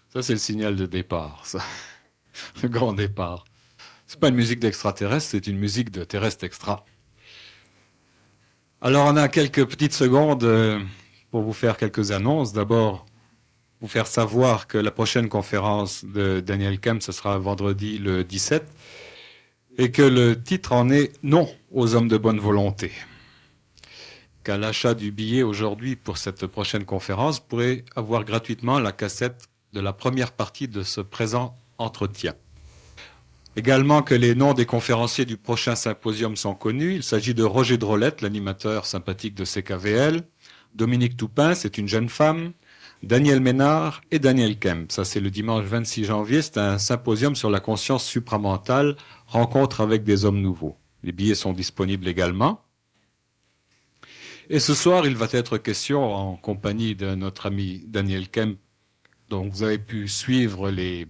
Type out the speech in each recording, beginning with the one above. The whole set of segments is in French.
Ça, c'est le signal de départ, ça. Le grand départ. C'est pas une musique d'extraterrestre, c'est une musique de terrestre extra. Alors, on a quelques petites secondes pour vous faire quelques annonces. D'abord, vous faire savoir que la prochaine conférence de Daniel Kemp, ce sera vendredi le 17, et que le titre en est Non aux hommes de bonne volonté. Qu'à l'achat du billet aujourd'hui pour cette prochaine conférence, vous pourrez avoir gratuitement la cassette de la première partie de ce présent entretien. Également que les noms des conférenciers du prochain symposium sont connus. Il s'agit de Roger Drolette, l'animateur sympathique de CKVL, Dominique Toupin, c'est une jeune femme, Daniel Ménard et Daniel Kemp. Ça, c'est le dimanche 26 janvier. C'est un symposium sur la conscience supramentale, rencontre avec des hommes nouveaux. Les billets sont disponibles également. Et ce soir, il va être question, en compagnie de notre ami Daniel Kemp, dont vous avez pu suivre les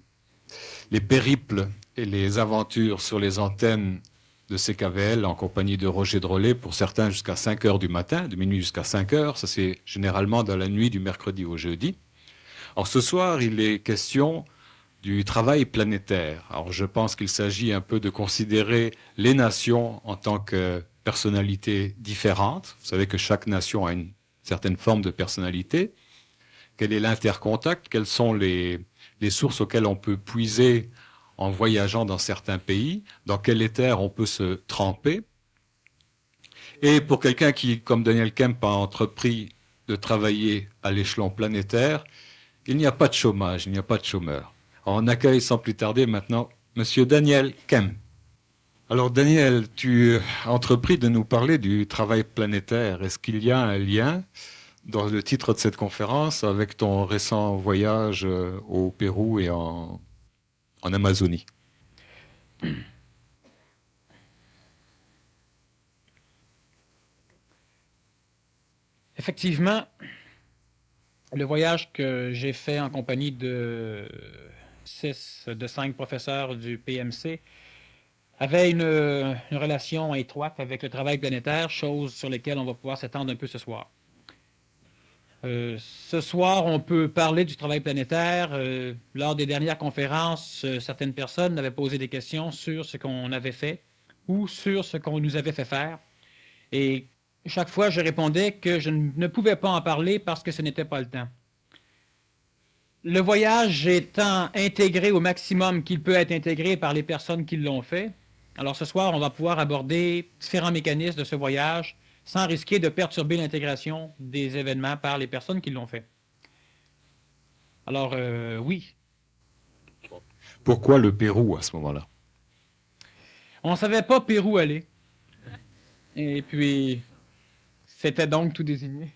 périples et les aventures sur les antennes de CKVL en compagnie de Roger Drolet, pour certains jusqu'à 5 heures du matin, de minuit jusqu'à 5 heures. Ça, c'est généralement dans la nuit du mercredi au jeudi. Or, ce soir, il est question du travail planétaire. Alors, je pense qu'il s'agit un peu de considérer les nations en tant que personnalités différentes. Vous savez que chaque nation a une certaine forme de personnalité. Quel est l'intercontact? Quelles sont les sources auxquelles on peut puiser en voyageant dans certains pays? Dans quel éther on peut se tremper? Et pour quelqu'un qui, comme Daniel Kemp, a entrepris de travailler à l'échelon planétaire, il n'y a pas de chômage, il n'y a pas de chômeur. Alors, on accueille sans plus tarder maintenant Monsieur Daniel Kemp. Alors Daniel, tu as entrepris de nous parler du travail planétaire. Est-ce qu'il y a un lien dans le titre de cette conférence avec ton récent voyage au Pérou et en Amazonie? Effectivement, le voyage que j'ai fait en compagnie de 5 professeurs du PMC avait une relation étroite avec le travail planétaire, chose sur laquelle on va pouvoir s'étendre un peu ce soir. Ce soir, on peut parler du travail planétaire. Lors des dernières conférences, certaines personnes avaient posé des questions sur ce qu'on avait fait ou sur ce qu'on nous avait fait faire. Et chaque fois, je répondais que je ne pouvais pas en parler parce que ce n'était pas le temps. Le voyage étant intégré au maximum qu'il peut être intégré par les personnes qui l'ont fait, alors ce soir, on va pouvoir aborder différents mécanismes de ce voyage sans risquer de perturber l'intégration des événements par les personnes qui l'ont fait. Alors, oui. Pourquoi le Pérou à ce moment-là? On ne savait pas Pérou aller. Et puis, c'était donc tout désigné.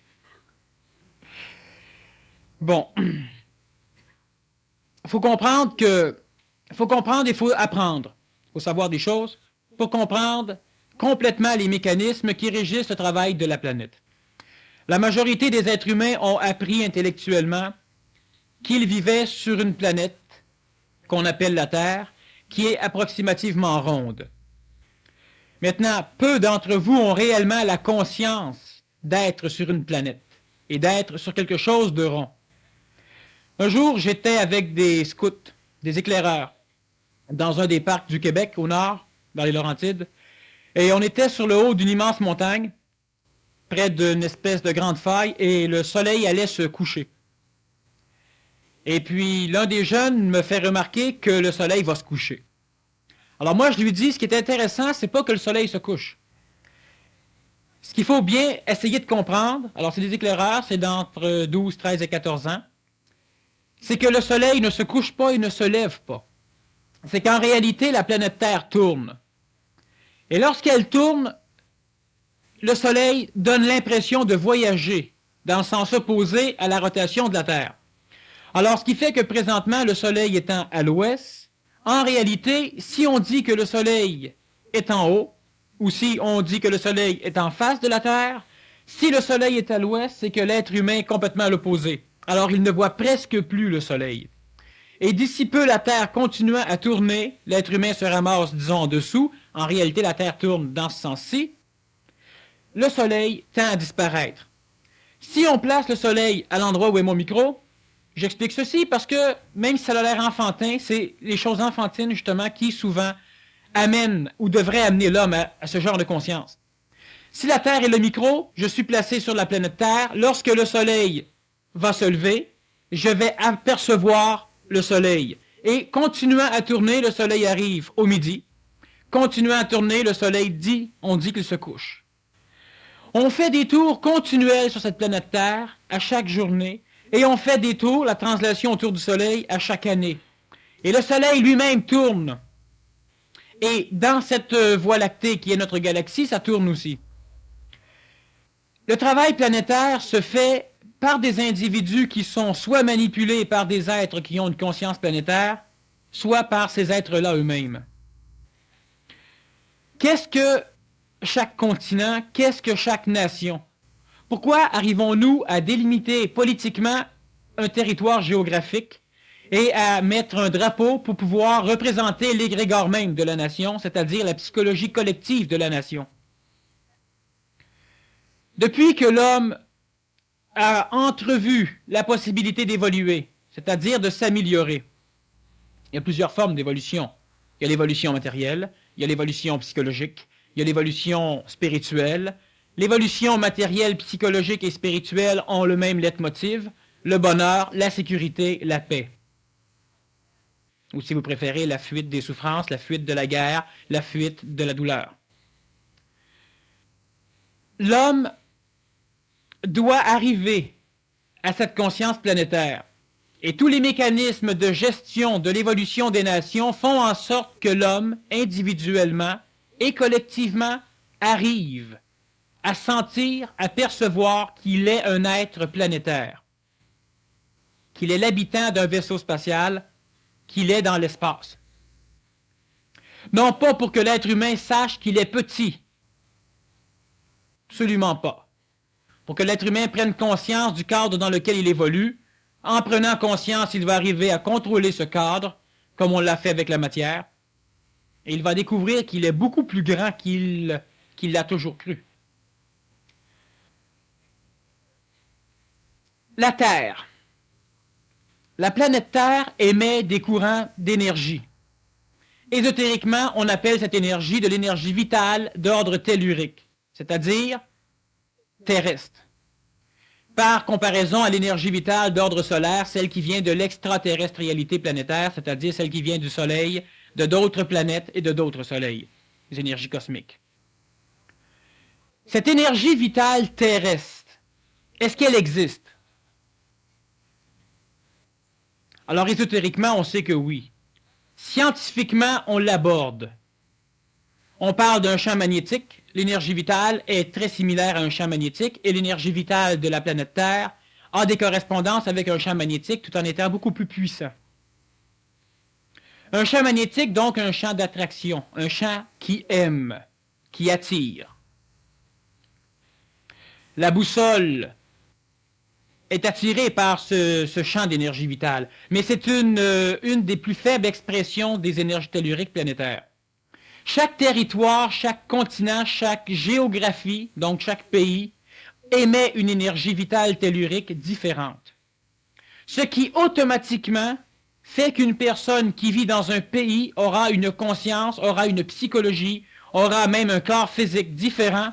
Bon. Il faut comprendre et il faut apprendre. Il faut savoir des choses pour comprendre complètement les mécanismes qui régissent le travail de la planète. La majorité des êtres humains ont appris intellectuellement qu'ils vivaient sur une planète qu'on appelle la Terre, qui est approximativement ronde. Maintenant, peu d'entre vous ont réellement la conscience d'être sur une planète et d'être sur quelque chose de rond. Un jour, j'étais avec des scouts, des éclaireurs, dans un des parcs du Québec, au nord, dans les Laurentides, et on était sur le haut d'une immense montagne, près d'une espèce de grande faille, et le soleil allait se coucher. Et puis, l'un des jeunes me fait remarquer que le soleil va se coucher. Alors moi, je lui dis, ce qui est intéressant, c'est pas que le soleil se couche. Ce qu'il faut bien essayer de comprendre, alors c'est des éclaireurs, c'est d'entre 12, 13 et 14 ans, c'est que le soleil ne se couche pas et ne se lève pas. C'est qu'en réalité, la planète Terre tourne. Et lorsqu'elle tourne, le soleil donne l'impression de voyager dans le sens opposé à la rotation de la Terre. Alors, ce qui fait que présentement, le soleil étant à l'ouest, en réalité, si on dit que le soleil est en haut, ou si on dit que le soleil est en face de la Terre, si le soleil est à l'ouest, c'est que l'être humain est complètement à l'opposé. Alors, il ne voit presque plus le soleil. Et d'ici peu, la Terre continuant à tourner, l'être humain se ramasse, disons, en dessous. En réalité, la Terre tourne dans ce sens-ci. Le soleil tend à disparaître. Si on place le soleil à l'endroit où est mon micro, J'explique ceci parce que, même si ça a l'air enfantin, c'est les choses enfantines, justement, qui souvent amènent ou devraient amener l'homme à ce genre de conscience. Si la Terre est le micro, je suis placé sur la planète Terre. Lorsque le Soleil va se lever, je vais apercevoir le Soleil. Et continuant à tourner, le Soleil arrive au midi. Continuant à tourner, le Soleil on dit qu'il se couche. On fait des tours continuels sur cette planète Terre à chaque journée. Et on fait des tours, la translation autour du Soleil, à chaque année. Et le Soleil lui-même tourne. Et dans cette voie lactée qui est notre galaxie, ça tourne aussi. Le travail planétaire se fait par des individus qui sont soit manipulés par des êtres qui ont une conscience planétaire, soit par ces êtres-là eux-mêmes. Qu'est-ce que chaque continent? Qu'est-ce que chaque nation? Pourquoi arrivons-nous à délimiter politiquement un territoire géographique et à mettre un drapeau pour pouvoir représenter l'égrégore même de la nation, c'est-à-dire la psychologie collective de la nation? Depuis que l'homme a entrevu la possibilité d'évoluer, c'est-à-dire de s'améliorer, il y a plusieurs formes d'évolution. Il y a l'évolution matérielle, il y a l'évolution psychologique, il y a l'évolution spirituelle. L'évolution matérielle, psychologique et spirituelle ont le même leitmotiv, le bonheur, la sécurité, la paix. Ou si vous préférez, la fuite des souffrances, la fuite de la guerre, la fuite de la douleur. L'homme doit arriver à cette conscience planétaire. Et tous les mécanismes de gestion de l'évolution des nations font en sorte que l'homme, individuellement et collectivement, arrive à sentir, à percevoir qu'il est un être planétaire, qu'il est l'habitant d'un vaisseau spatial, qu'il est dans l'espace. Non pas pour que l'être humain sache qu'il est petit, absolument pas. Pour que l'être humain prenne conscience du cadre dans lequel il évolue. En prenant conscience, il va arriver à contrôler ce cadre, comme on l'a fait avec la matière, et il va découvrir qu'il est beaucoup plus grand qu'il l'a toujours cru. La Terre. La planète Terre émet des courants d'énergie. Ésotériquement, on appelle cette énergie de l'énergie vitale d'ordre tellurique, c'est-à-dire terrestre. Par comparaison à l'énergie vitale d'ordre solaire, celle qui vient de l'extraterrestrialité planétaire, c'est-à-dire celle qui vient du Soleil, de d'autres planètes et de d'autres soleils, les énergies cosmiques. Cette énergie vitale terrestre, est-ce qu'elle existe? Alors ésotériquement, on sait que oui. Scientifiquement, on l'aborde. On parle d'un champ magnétique. L'énergie vitale est très similaire à un champ magnétique et l'énergie vitale de la planète Terre a des correspondances avec un champ magnétique tout en étant beaucoup plus puissant. Un champ magnétique, donc un champ d'attraction, un champ qui aime, qui attire. La boussole est attirée par ce champ d'énergie vitale, mais c'est une des plus faibles expressions des énergies telluriques planétaires. Chaque territoire, chaque continent, chaque géographie, donc chaque pays, émet une énergie vitale tellurique différente. Ce qui automatiquement fait qu'une personne qui vit dans un pays aura une conscience, aura une psychologie, aura même un corps physique différent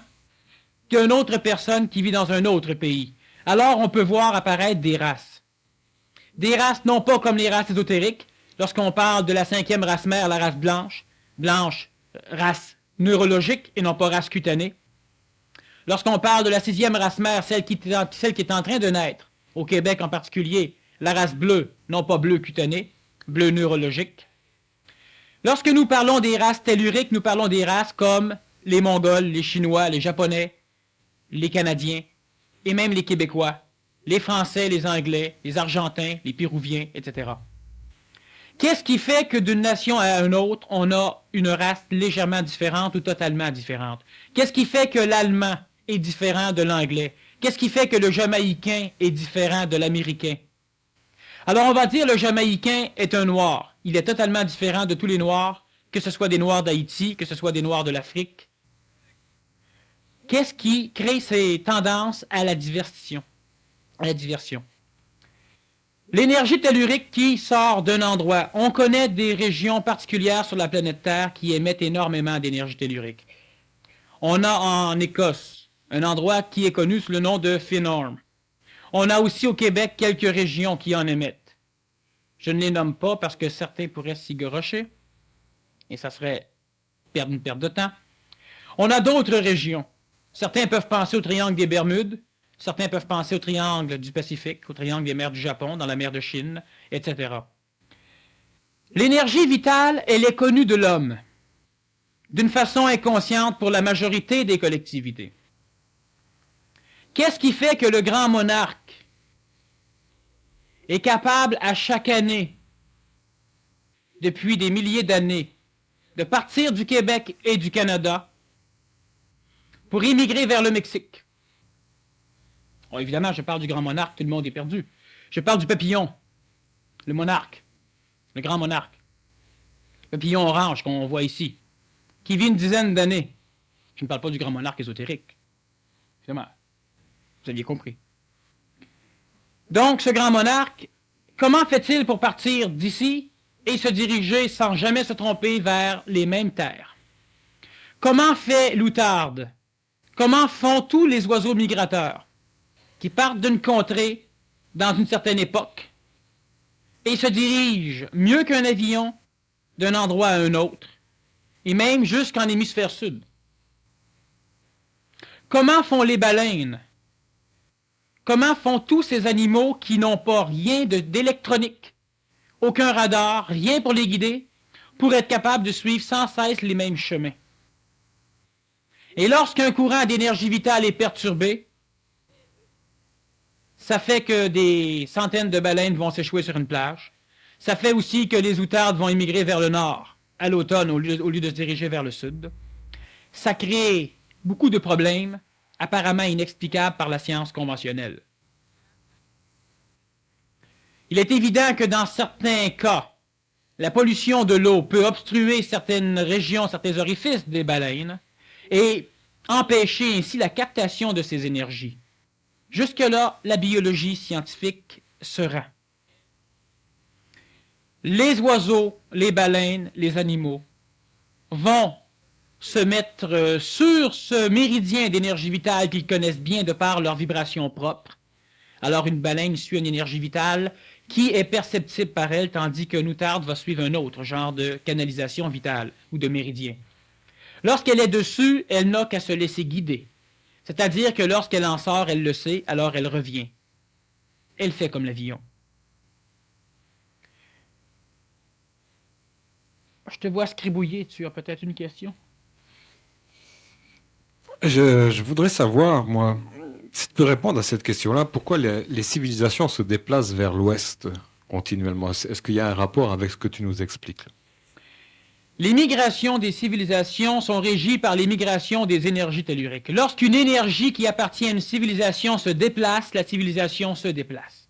qu'une autre personne qui vit dans un autre pays. Alors on peut voir apparaître des races. Des races non pas comme les races ésotériques, lorsqu'on parle de la 5e race mère, la race blanche, race neurologique et non pas race cutanée. Lorsqu'on parle de la 6e race mère, celle qui est en train de naître, au Québec en particulier, la race bleue, non pas bleu cutané, bleu neurologique. Lorsque nous parlons des races telluriques, nous parlons des races comme les Mongols, les Chinois, les Japonais, les Canadiens et même les Québécois, les Français, les Anglais, les Argentins, les Péruviens, etc. Qu'est-ce qui fait que d'une nation à une autre, on a une race légèrement différente ou totalement différente? Qu'est-ce qui fait que l'Allemand est différent de l'Anglais? Qu'est-ce qui fait que le Jamaïcain est différent de l'Américain? Alors on va dire le Jamaïcain est un Noir. Il est totalement différent de tous les Noirs, que ce soit des Noirs d'Haïti, que ce soit des Noirs de l'Afrique. Qu'est-ce qui crée ces tendances à la diversion? L'énergie tellurique qui sort d'un endroit. On connaît des régions particulières sur la planète Terre qui émettent énormément d'énergie tellurique. On a en Écosse un endroit qui est connu sous le nom de Finorm. On a aussi au Québec quelques régions qui en émettent. Je ne les nomme pas parce que certains pourraient s'y gorocher et ça serait une perte de temps. On a d'autres régions. Certains peuvent penser au triangle des Bermudes, certains peuvent penser au triangle du Pacifique, au triangle des mers du Japon, dans la mer de Chine, etc. L'énergie vitale, elle est connue de l'homme, d'une façon inconsciente pour la majorité des collectivités. Qu'est-ce qui fait que le grand monarque est capable à chaque année, depuis des milliers d'années, de partir du Québec et du Canada pour immigrer vers le Mexique? Bon, évidemment, je parle du grand monarque, tout le monde est perdu. Je parle du papillon, le monarque, le grand monarque. Le papillon orange qu'on voit ici, qui vit une dizaine d'années. Je ne parle pas du grand monarque ésotérique. Évidemment, vous aviez compris. Donc, ce grand monarque, comment fait-il pour partir d'ici et se diriger sans jamais se tromper vers les mêmes terres? Comment fait l'outarde? Comment font tous les oiseaux migrateurs qui partent d'une contrée dans une certaine époque et se dirigent mieux qu'un avion d'un endroit à un autre, et même jusqu'en hémisphère sud? Comment font les baleines? Comment font tous ces animaux qui n'ont pas rien d'électronique, aucun radar, rien pour les guider, pour être capables de suivre sans cesse les mêmes chemins? Et lorsqu'un courant d'énergie vitale est perturbé, ça fait que des centaines de baleines vont s'échouer sur une plage. Ça fait aussi que les outardes vont émigrer vers le nord à l'automne au lieu de se diriger vers le sud. Ça crée beaucoup de problèmes apparemment inexplicables par la science conventionnelle. Il est évident que dans certains cas, la pollution de l'eau peut obstruer certaines régions, certains orifices des baleines et empêcher ainsi la captation de ces énergies. Jusque-là, la biologie scientifique se rend. Les oiseaux, les baleines, les animaux vont se mettre sur ce méridien d'énergie vitale qu'ils connaissent bien de par leur vibration propre. Alors une baleine suit une énergie vitale qui est perceptible par elle, tandis qu'une outarde va suivre un autre genre de canalisation vitale ou de méridien. Lorsqu'elle est dessus, elle n'a qu'à se laisser guider. C'est-à-dire que lorsqu'elle en sort, elle le sait, alors elle revient. Elle fait comme l'avion. Je te vois scribouiller, tu as peut-être une question? Je voudrais savoir, moi, si tu peux répondre à cette question-là, pourquoi les civilisations se déplacent vers l'ouest continuellement? Est-ce qu'il y a un rapport avec ce que tu nous expliques? Les migrations des civilisations sont régies par les migrations des énergies telluriques. Lorsqu'une énergie qui appartient à une civilisation se déplace, la civilisation se déplace.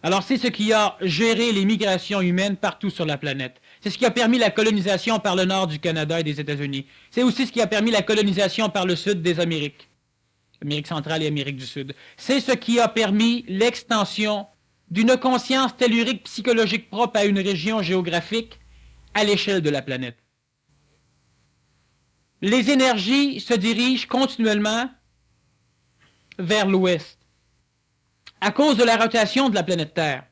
Alors c'est ce qui a géré les migrations humaines partout sur la planète. C'est ce qui a permis la colonisation par le nord du Canada et des États-Unis. C'est aussi ce qui a permis la colonisation par le sud des Amériques, Amérique centrale et Amérique du Sud. C'est ce qui a permis l'extension d'une conscience tellurique psychologique propre à une région géographique à l'échelle de la planète. Les énergies se dirigent continuellement vers l'ouest à cause de la rotation de la planète Terre.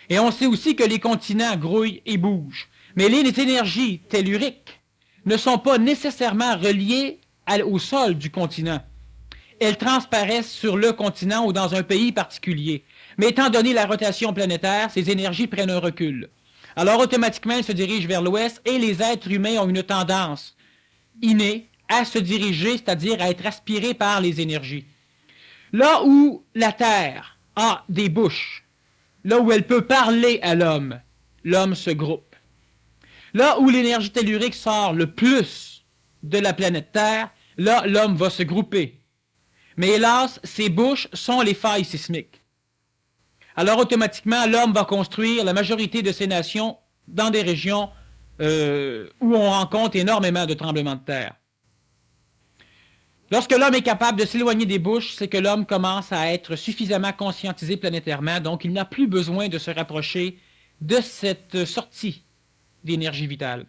Et on sait aussi que les continents grouillent et bougent. Mais les énergies telluriques ne sont pas nécessairement reliées au sol du continent. Elles transparaissent sur le continent ou dans un pays particulier. Mais étant donné la rotation planétaire, ces énergies prennent un recul. Alors automatiquement, elles se dirigent vers l'ouest et les êtres humains ont une tendance innée à se diriger, c'est-à-dire à être aspirés par les énergies. Là où la Terre a des bouches, là où elle peut parler à l'homme, l'homme se groupe. Là où l'énergie tellurique sort le plus de la planète Terre, là, l'homme va se grouper. Mais hélas, ces bouches sont les failles sismiques. Alors automatiquement, l'homme va construire la majorité de ces nations dans des régions où on rencontre énormément de tremblements de terre. Lorsque l'homme est capable de s'éloigner des bouches, c'est que l'homme commence à être suffisamment conscientisé planétairement, donc il n'a plus besoin de se rapprocher de cette sortie d'énergie vitale.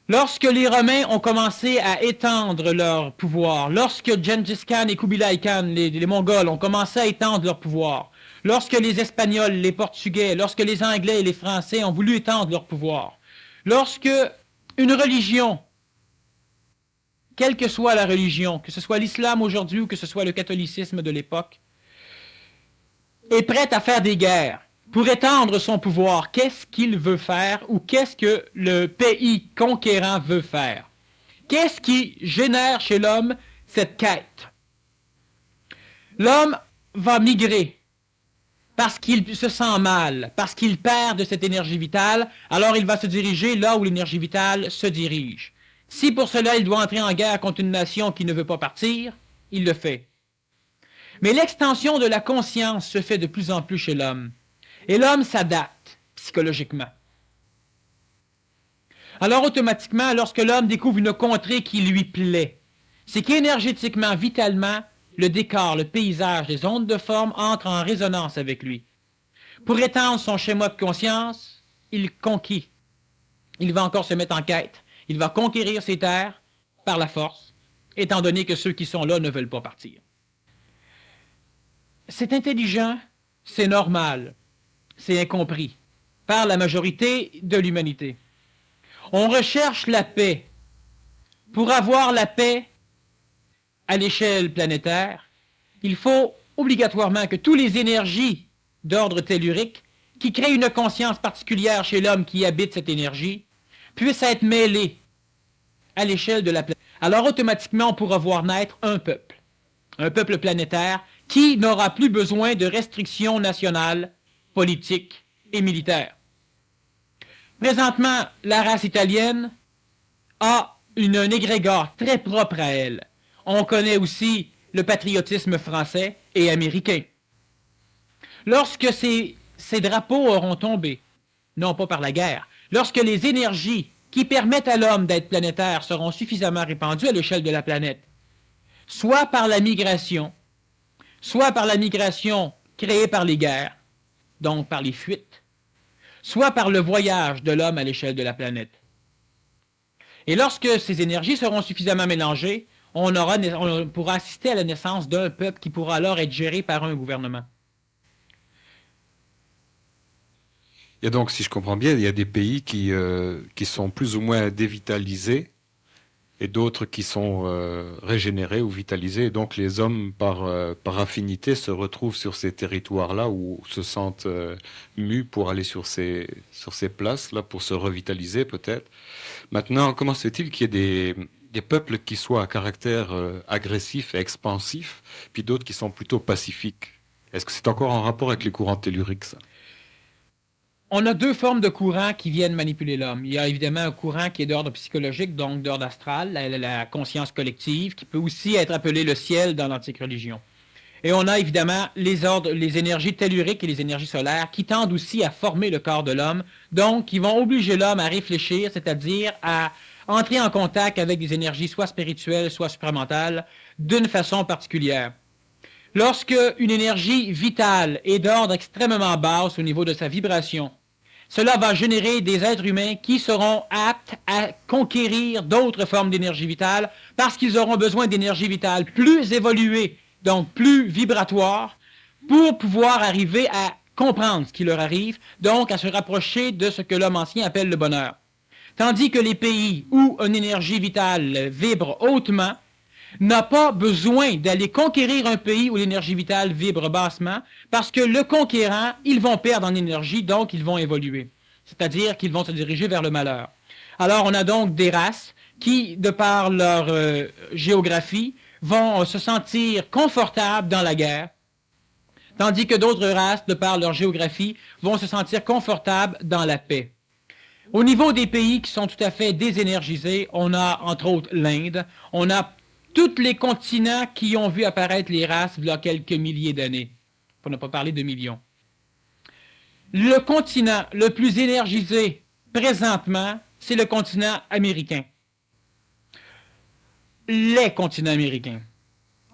Lorsque les Romains ont commencé à étendre leur pouvoir, lorsque Gengis Khan et Kubilai Khan, les Mongols, ont commencé à étendre leur pouvoir, lorsque les Espagnols, les Portugais, lorsque les Anglais et les Français ont voulu étendre leur pouvoir, lorsque une religion, quelle que soit la religion, que ce soit l'islam aujourd'hui ou que ce soit le catholicisme de l'époque, est prête à faire des guerres pour étendre son pouvoir, qu'est-ce qu'il veut faire ou qu'est-ce que le pays conquérant veut faire? Qu'est-ce qui génère chez l'homme cette quête? L'homme va migrer parce qu'il se sent mal, parce qu'il perd de cette énergie vitale, alors il va se diriger là où l'énergie vitale se dirige. Si pour cela il doit entrer en guerre contre une nation qui ne veut pas partir, il le fait. Mais l'extension de la conscience se fait de plus en plus chez l'homme. Et l'homme s'adapte psychologiquement. Alors automatiquement, lorsque l'homme découvre une contrée qui lui plaît, c'est qu'énergétiquement, vitalement, le décor, le paysage, les ondes de forme entrent en résonance avec lui. Pour étendre son schéma de conscience, il conquit. Il va encore se mettre en quête. Il va conquérir ses terres par la force, étant donné que ceux qui sont là ne veulent pas partir. C'est intelligent, c'est normal. C'est incompris par la majorité de l'humanité. On recherche la paix. Pour avoir la paix à l'échelle planétaire, il faut obligatoirement que toutes les énergies d'ordre tellurique qui créent une conscience particulière chez l'homme qui habite cette énergie puissent être mêlées à l'échelle de la planète. Alors automatiquement, on pourra voir naître un peuple planétaire qui n'aura plus besoin de restrictions nationales, politiques et militaires. Présentement, la race italienne a un égrégore très propre à elle. On connaît aussi le patriotisme français et américain. Lorsque ces drapeaux auront tombé, non pas par la guerre, lorsque les énergies qui permettent à l'homme d'être planétaire seront suffisamment répandues à l'échelle de la planète, soit par la migration créée par les guerres, donc par les fuites, soit par le voyage de l'homme à l'échelle de la planète. Et lorsque ces énergies seront suffisamment mélangées, on pourra assister à la naissance d'un peuple qui pourra alors être géré par un gouvernement. Et donc, si je comprends bien, il y a des pays qui sont plus ou moins dévitalisés et d'autres qui sont régénérés ou vitalisés. Et donc, les hommes, par affinité, se retrouvent sur ces territoires-là ou se sentent mus pour aller sur ces places-là, pour se revitaliser peut-être. Maintenant, comment se fait-il qu'il y ait des peuples qui soient à caractère agressif et expansif, puis d'autres qui sont plutôt pacifiques? Est-ce que c'est encore en rapport avec les courants telluriques, ça? On a deux formes de courants qui viennent manipuler l'homme. Il y a évidemment un courant qui est d'ordre psychologique, donc d'ordre astral, la conscience collective, qui peut aussi être appelé le ciel dans l'antique religion. Et on a évidemment les énergies telluriques et les énergies solaires qui tendent aussi à former le corps de l'homme, donc qui vont obliger l'homme à réfléchir, c'est-à-dire à entrer en contact avec des énergies soit spirituelles, soit supramentales, d'une façon particulière. Lorsque une énergie vitale est d'ordre extrêmement basse au niveau de sa vibration, cela va générer des êtres humains qui seront aptes à conquérir d'autres formes d'énergie vitale parce qu'ils auront besoin d'énergie vitale plus évoluée, donc plus vibratoire, pour pouvoir arriver à comprendre ce qui leur arrive, donc à se rapprocher de ce que l'homme ancien appelle le bonheur. Tandis que les pays où une énergie vitale vibre hautement n'a pas besoin d'aller conquérir un pays où l'énergie vitale vibre bassement, parce que le conquérant, ils vont perdre en énergie, donc ils vont évoluer. C'est-à-dire qu'ils vont se diriger vers le malheur. Alors on a donc des races qui, de par leur géographie, vont se sentir confortables dans la guerre, tandis que d'autres races, de par leur géographie, vont se sentir confortables dans la paix. Au niveau des pays qui sont tout à fait désénergisés, on a entre autres l'Inde, on a tous les continents qui ont vu apparaître les races il y a quelques milliers d'années, pour ne pas parler de millions. Le continent le plus énergisé présentement, c'est le continent américain. les continents américains.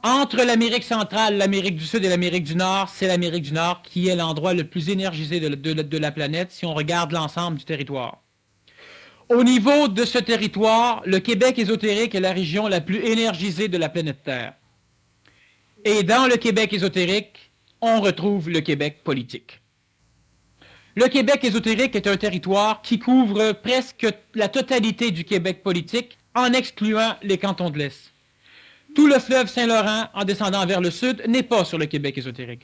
Entre l'Amérique centrale, l'Amérique du Sud et l'Amérique du Nord, c'est l'Amérique du Nord qui est l'endroit le plus énergisé de la planète si on regarde l'ensemble du territoire. Au niveau de ce territoire, le Québec ésotérique est la région la plus énergisée de la planète Terre. Et dans le Québec ésotérique, on retrouve le Québec politique. Le Québec ésotérique est un territoire qui couvre presque la totalité du Québec politique en excluant les cantons de l'Est. Tout le fleuve Saint-Laurent, en descendant vers le sud, n'est pas sur le Québec ésotérique.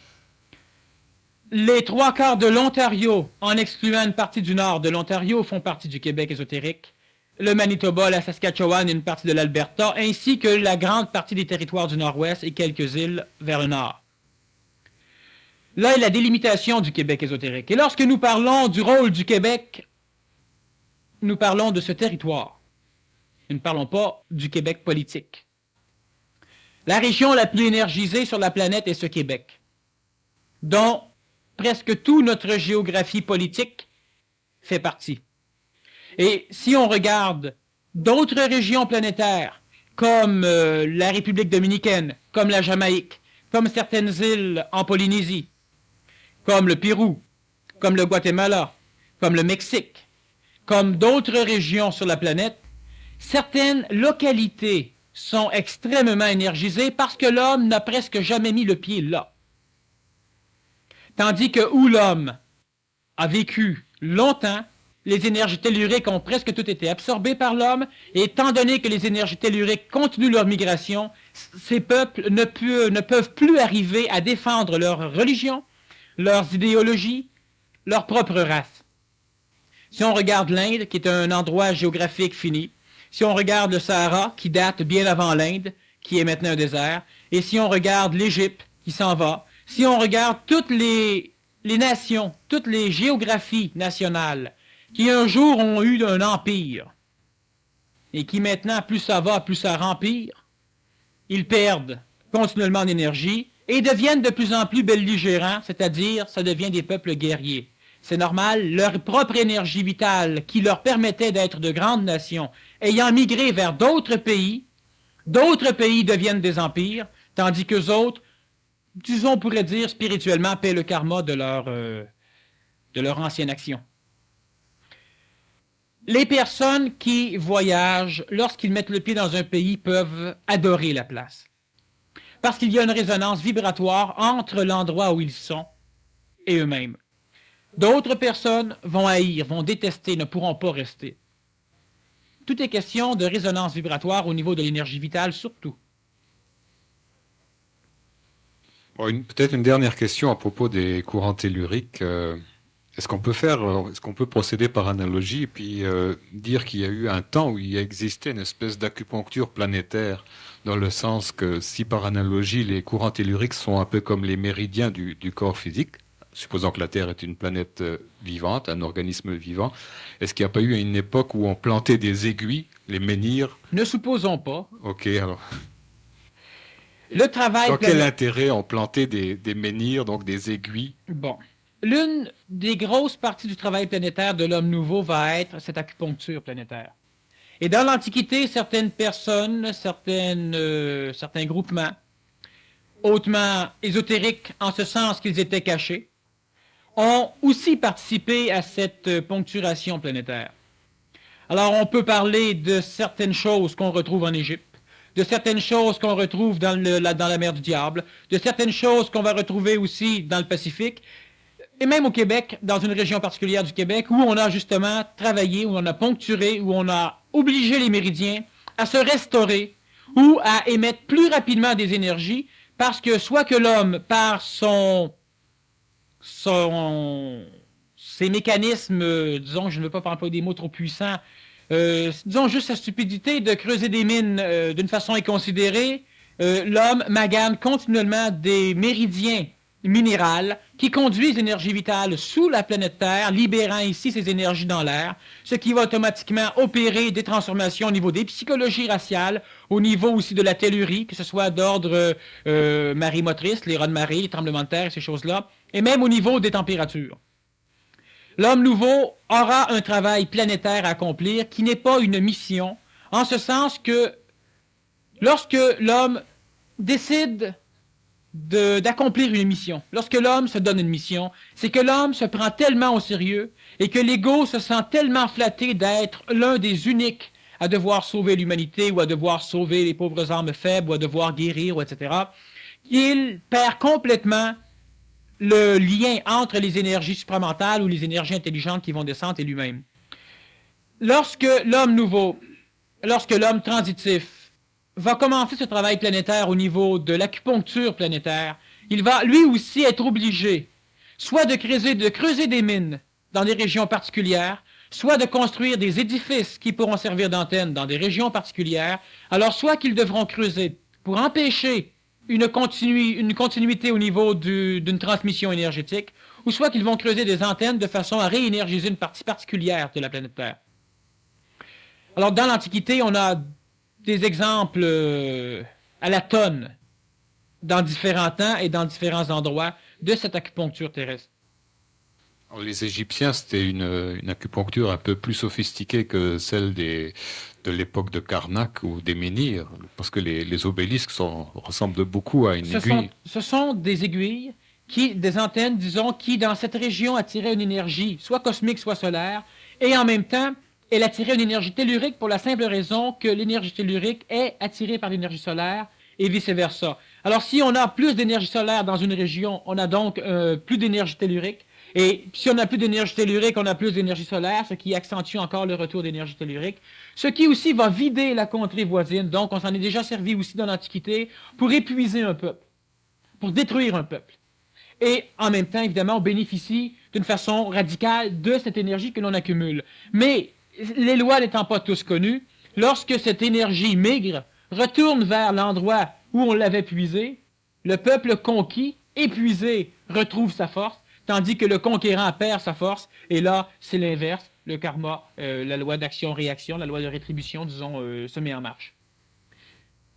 Les 3/4 de l'Ontario, en excluant une partie du nord de l'Ontario, font partie du Québec ésotérique. Le Manitoba, la Saskatchewan et une partie de l'Alberta, ainsi que la grande partie des territoires du nord-ouest et quelques îles vers le nord. Là est la délimitation du Québec ésotérique. Et lorsque nous parlons du rôle du Québec, nous parlons de ce territoire. Nous ne parlons pas du Québec politique. La région la plus énergisée sur la planète est ce Québec, dont presque toute notre géographie politique fait partie. Et si on regarde d'autres régions planétaires, comme la République dominicaine, comme la Jamaïque, comme certaines îles en Polynésie, comme le Pérou, comme le Guatemala, comme le Mexique, comme d'autres régions sur la planète, certaines localités sont extrêmement énergisées parce que l'homme n'a presque jamais mis le pied là. Tandis que où l'homme a vécu longtemps, les énergies telluriques ont presque toutes été absorbées par l'homme, et étant donné que les énergies telluriques continuent leur migration, ces peuples ne peuvent plus arriver à défendre leur religion, leurs idéologies, leur propre race. Si on regarde l'Inde, qui est un endroit géographique fini, si on regarde le Sahara, qui date bien avant l'Inde, qui est maintenant un désert, et si on regarde l'Égypte, qui s'en va, si on regarde toutes les nations, toutes les géographies nationales, qui un jour ont eu un empire, et qui maintenant, plus ça va, plus ça rempire, ils perdent continuellement en énergie, et deviennent de plus en plus belligérants, c'est-à-dire, ça devient des peuples guerriers. C'est normal, leur propre énergie vitale, qui leur permettait d'être de grandes nations, ayant migré vers d'autres pays deviennent des empires, tandis qu'eux autres, disons, on pourrait dire spirituellement, paient le karma de leur ancienne action. Les personnes qui voyagent, lorsqu'ils mettent le pied dans un pays, peuvent adorer la place. Parce qu'il y a une résonance vibratoire entre l'endroit où ils sont et eux-mêmes. D'autres personnes vont haïr, vont détester, ne pourront pas rester. Tout est question de résonance vibratoire au niveau de l'énergie vitale, surtout. Bon, peut-être une dernière question à propos des courants telluriques. Est-ce qu'on peut procéder par analogie et puis dire qu'il y a eu un temps où il existait une espèce d'acupuncture planétaire, dans le sens que si par analogie les courants telluriques sont un peu comme les méridiens du corps physique, supposons que la Terre est une planète vivante, un organisme vivant, est-ce qu'il n'y a pas eu une époque où on plantait des aiguilles, les menhirs? Ne supposons pas. Ok, alors. Le travail... Dans quel intérêt on plantait des menhirs, donc des aiguilles? Bon. L'une des grosses parties du travail planétaire de l'homme nouveau va être cette acupuncture planétaire. Et dans l'Antiquité, certaines personnes, certains groupements, hautement ésotériques en ce sens qu'ils étaient cachés, ont aussi participé à cette poncturation planétaire. Alors on peut parler de certaines choses qu'on retrouve en Égypte, de certaines choses qu'on retrouve dans la mer du Diable, de certaines choses qu'on va retrouver aussi dans le Pacifique, et même au Québec, dans une région particulière du Québec, où on a justement travaillé, où on a poncturé, où on a obligé les méridiens à se restaurer ou à émettre plus rapidement des énergies, parce que soit que l'homme, par ses mécanismes, disons, je ne veux pas employer des mots trop puissants, disons juste sa stupidité de creuser des mines d'une façon inconsidérée, l'homme magane continuellement des méridiens minérales qui conduisent l'énergie vitale sous la planète Terre, libérant ici ces énergies dans l'air, ce qui va automatiquement opérer des transformations au niveau des psychologies raciales, au niveau aussi de la tellurie, que ce soit d'ordre marée motrice, les raz de marée, les tremblements de terre et ces choses-là, et même au niveau des températures. L'homme nouveau aura un travail planétaire à accomplir qui n'est pas une mission, en ce sens que lorsque l'homme décide d'accomplir une mission, lorsque l'homme se donne une mission, c'est que l'homme se prend tellement au sérieux et que l'ego se sent tellement flatté d'être l'un des uniques à devoir sauver l'humanité ou à devoir sauver les pauvres âmes faibles ou à devoir guérir, etc., qu'il perd complètement le lien entre les énergies supramentales ou les énergies intelligentes qui vont descendre et lui-même. Lorsque l'homme nouveau, lorsque l'homme transitif va commencer ce travail planétaire au niveau de l'acupuncture planétaire, il va lui aussi être obligé soit de creuser des mines dans des régions particulières, soit de construire des édifices qui pourront servir d'antenne dans des régions particulières. Alors soit qu'ils devront creuser pour empêcher une continuité au niveau d'une transmission énergétique, ou soit qu'ils vont creuser des antennes de façon à réénergiser une partie particulière de la planète Terre. Alors, dans l'Antiquité, on a des exemples à la tonne dans différents temps et dans différents endroits de cette acupuncture terrestre. Alors, les Égyptiens, c'était une acupuncture un peu plus sophistiquée que celle de l'époque de Karnak ou des menhirs, parce que les obélisques ressemblent beaucoup à une aiguille. Ce sont des aiguilles, des antennes, disons, qui dans cette région attiraient une énergie, soit cosmique, soit solaire, et en même temps, elle attirait une énergie tellurique pour la simple raison que l'énergie tellurique est attirée par l'énergie solaire et vice-versa. Alors, si on a plus d'énergie solaire dans une région, on a donc plus d'énergie tellurique. Et si on a plus d'énergie tellurique, on a plus d'énergie solaire, ce qui accentue encore le retour d'énergie tellurique, ce qui aussi va vider la contrée voisine. Donc, on s'en est déjà servi aussi dans l'Antiquité pour épuiser un peuple, pour détruire un peuple. Et en même temps, évidemment, on bénéficie d'une façon radicale de cette énergie que l'on accumule. Mais les lois n'étant pas tous connues, lorsque cette énergie migre, retourne vers l'endroit où on l'avait puisée, le peuple conquis, épuisé, retrouve sa force, tandis que le conquérant perd sa force, et là, c'est l'inverse, le karma, la loi d'action-réaction, la loi de rétribution, disons, se met en marche.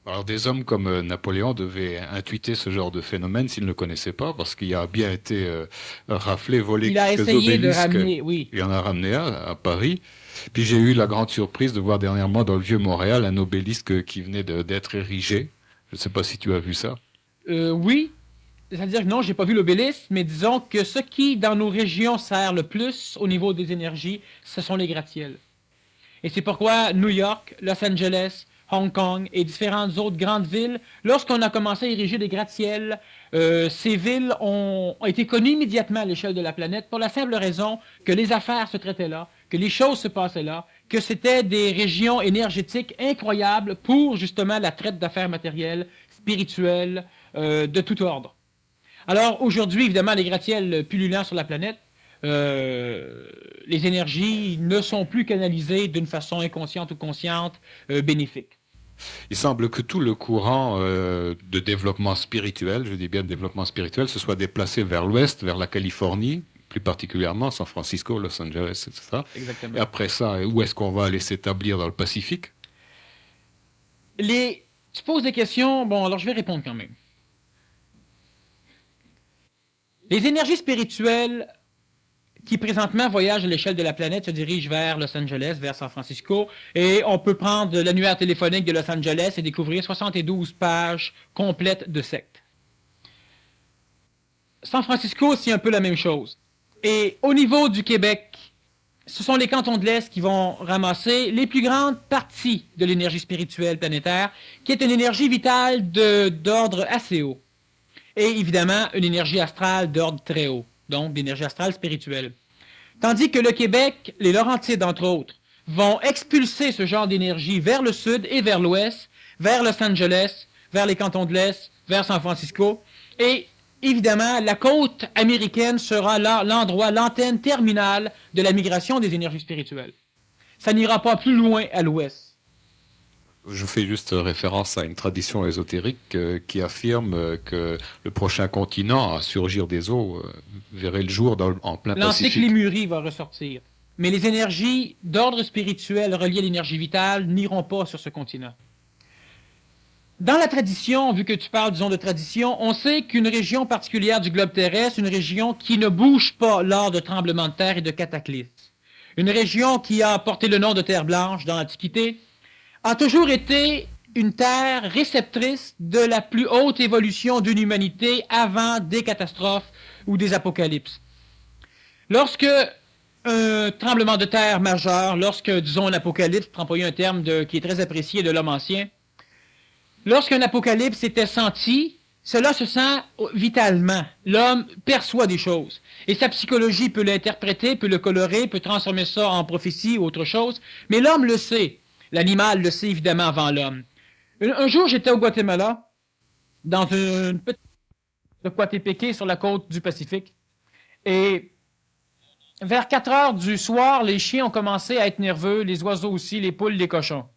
Alors des hommes comme Napoléon devaient intuiter ce genre de phénomène s'ils ne le connaissaient pas, parce qu'il a bien été raflé, volé il a quelques essayé obélisques. De ramener, oui. Il en a ramené un à Paris. Puis j'ai eu la grande surprise de voir dernièrement dans le Vieux-Montréal un obélisque qui venait d'être érigé. Je ne sais pas si tu as vu ça. Oui. C'est-à-dire que non, j'ai pas vu l'obélisque, mais disons que ce qui, dans nos régions, sert le plus au niveau des énergies, ce sont les gratte-ciels. Et c'est pourquoi New York, Los Angeles, Hong Kong et différentes autres grandes villes, lorsqu'on a commencé à ériger des gratte-ciels, ces villes ont été connues immédiatement à l'échelle de la planète pour la simple raison que les affaires se traitaient là, que les choses se passaient là, que c'était des régions énergétiques incroyables pour justement la traite d'affaires matérielles, spirituelles, de tout ordre. Alors aujourd'hui, évidemment, les gratte-ciels pullulants sur la planète, les énergies ne sont plus canalisées d'une façon inconsciente ou consciente, bénéfique. Il semble que tout le courant de développement spirituel, je dis bien de développement spirituel, se soit déplacé vers l'ouest, vers la Californie, plus particulièrement San Francisco, Los Angeles, etc. Exactement. Et après ça, où est-ce qu'on va aller s'établir dans le Pacifique? Tu poses des questions, bon, alors je vais répondre quand même. Les énergies spirituelles qui présentement voyagent à l'échelle de la planète se dirigent vers Los Angeles, vers San Francisco, et on peut prendre l'annuaire téléphonique de Los Angeles et découvrir 72 pages complètes de sectes. San Francisco, c'est un peu la même chose. Et au niveau du Québec, ce sont les cantons de l'Est qui vont ramasser les plus grandes parties de l'énergie spirituelle planétaire, qui est une énergie vitale d'ordre assez haut. Et évidemment, une énergie astrale d'ordre très haut, donc d'énergie astrale spirituelle. Tandis que le Québec, les Laurentides entre autres, vont expulser ce genre d'énergie vers le sud et vers l'ouest, vers Los Angeles, vers les cantons de l'Est, vers San Francisco. Et évidemment, la côte américaine sera là l'endroit, l'antenne terminale de la migration des énergies spirituelles. Ça n'ira pas plus loin à l'ouest. Je fais juste référence à une tradition ésotérique qui affirme que le prochain continent à surgir des eaux verrait le jour en plein Pacifique. L'antique Lémurie va ressortir. Mais les énergies d'ordre spirituel reliées à l'énergie vitale n'iront pas sur ce continent. Dans la tradition, vu que tu parles, disons, de tradition, on sait qu'une région particulière du globe terrestre, une région qui ne bouge pas lors de tremblements de terre et de cataclysmes, une région qui a porté le nom de Terre Blanche dans l'Antiquité, a toujours été une terre réceptrice de la plus haute évolution d'une humanité avant des catastrophes ou des apocalypses. Lorsque un tremblement de terre majeur, lorsque, disons, un apocalypse, pour employer un terme qui est très apprécié de l'homme ancien, lorsqu'un apocalypse était senti, cela se sent vitalement. L'homme perçoit des choses. Et sa psychologie peut l'interpréter, peut le colorer, peut transformer ça en prophétie ou autre chose. Mais l'homme le sait. L'animal le sait évidemment avant l'homme. Un jour, j'étais au Guatemala, dans une petite de Coatepeke sur la côte du Pacifique. Et vers 4 heures du soir, les chiens ont commencé à être nerveux, les oiseaux aussi, les poules, les cochons.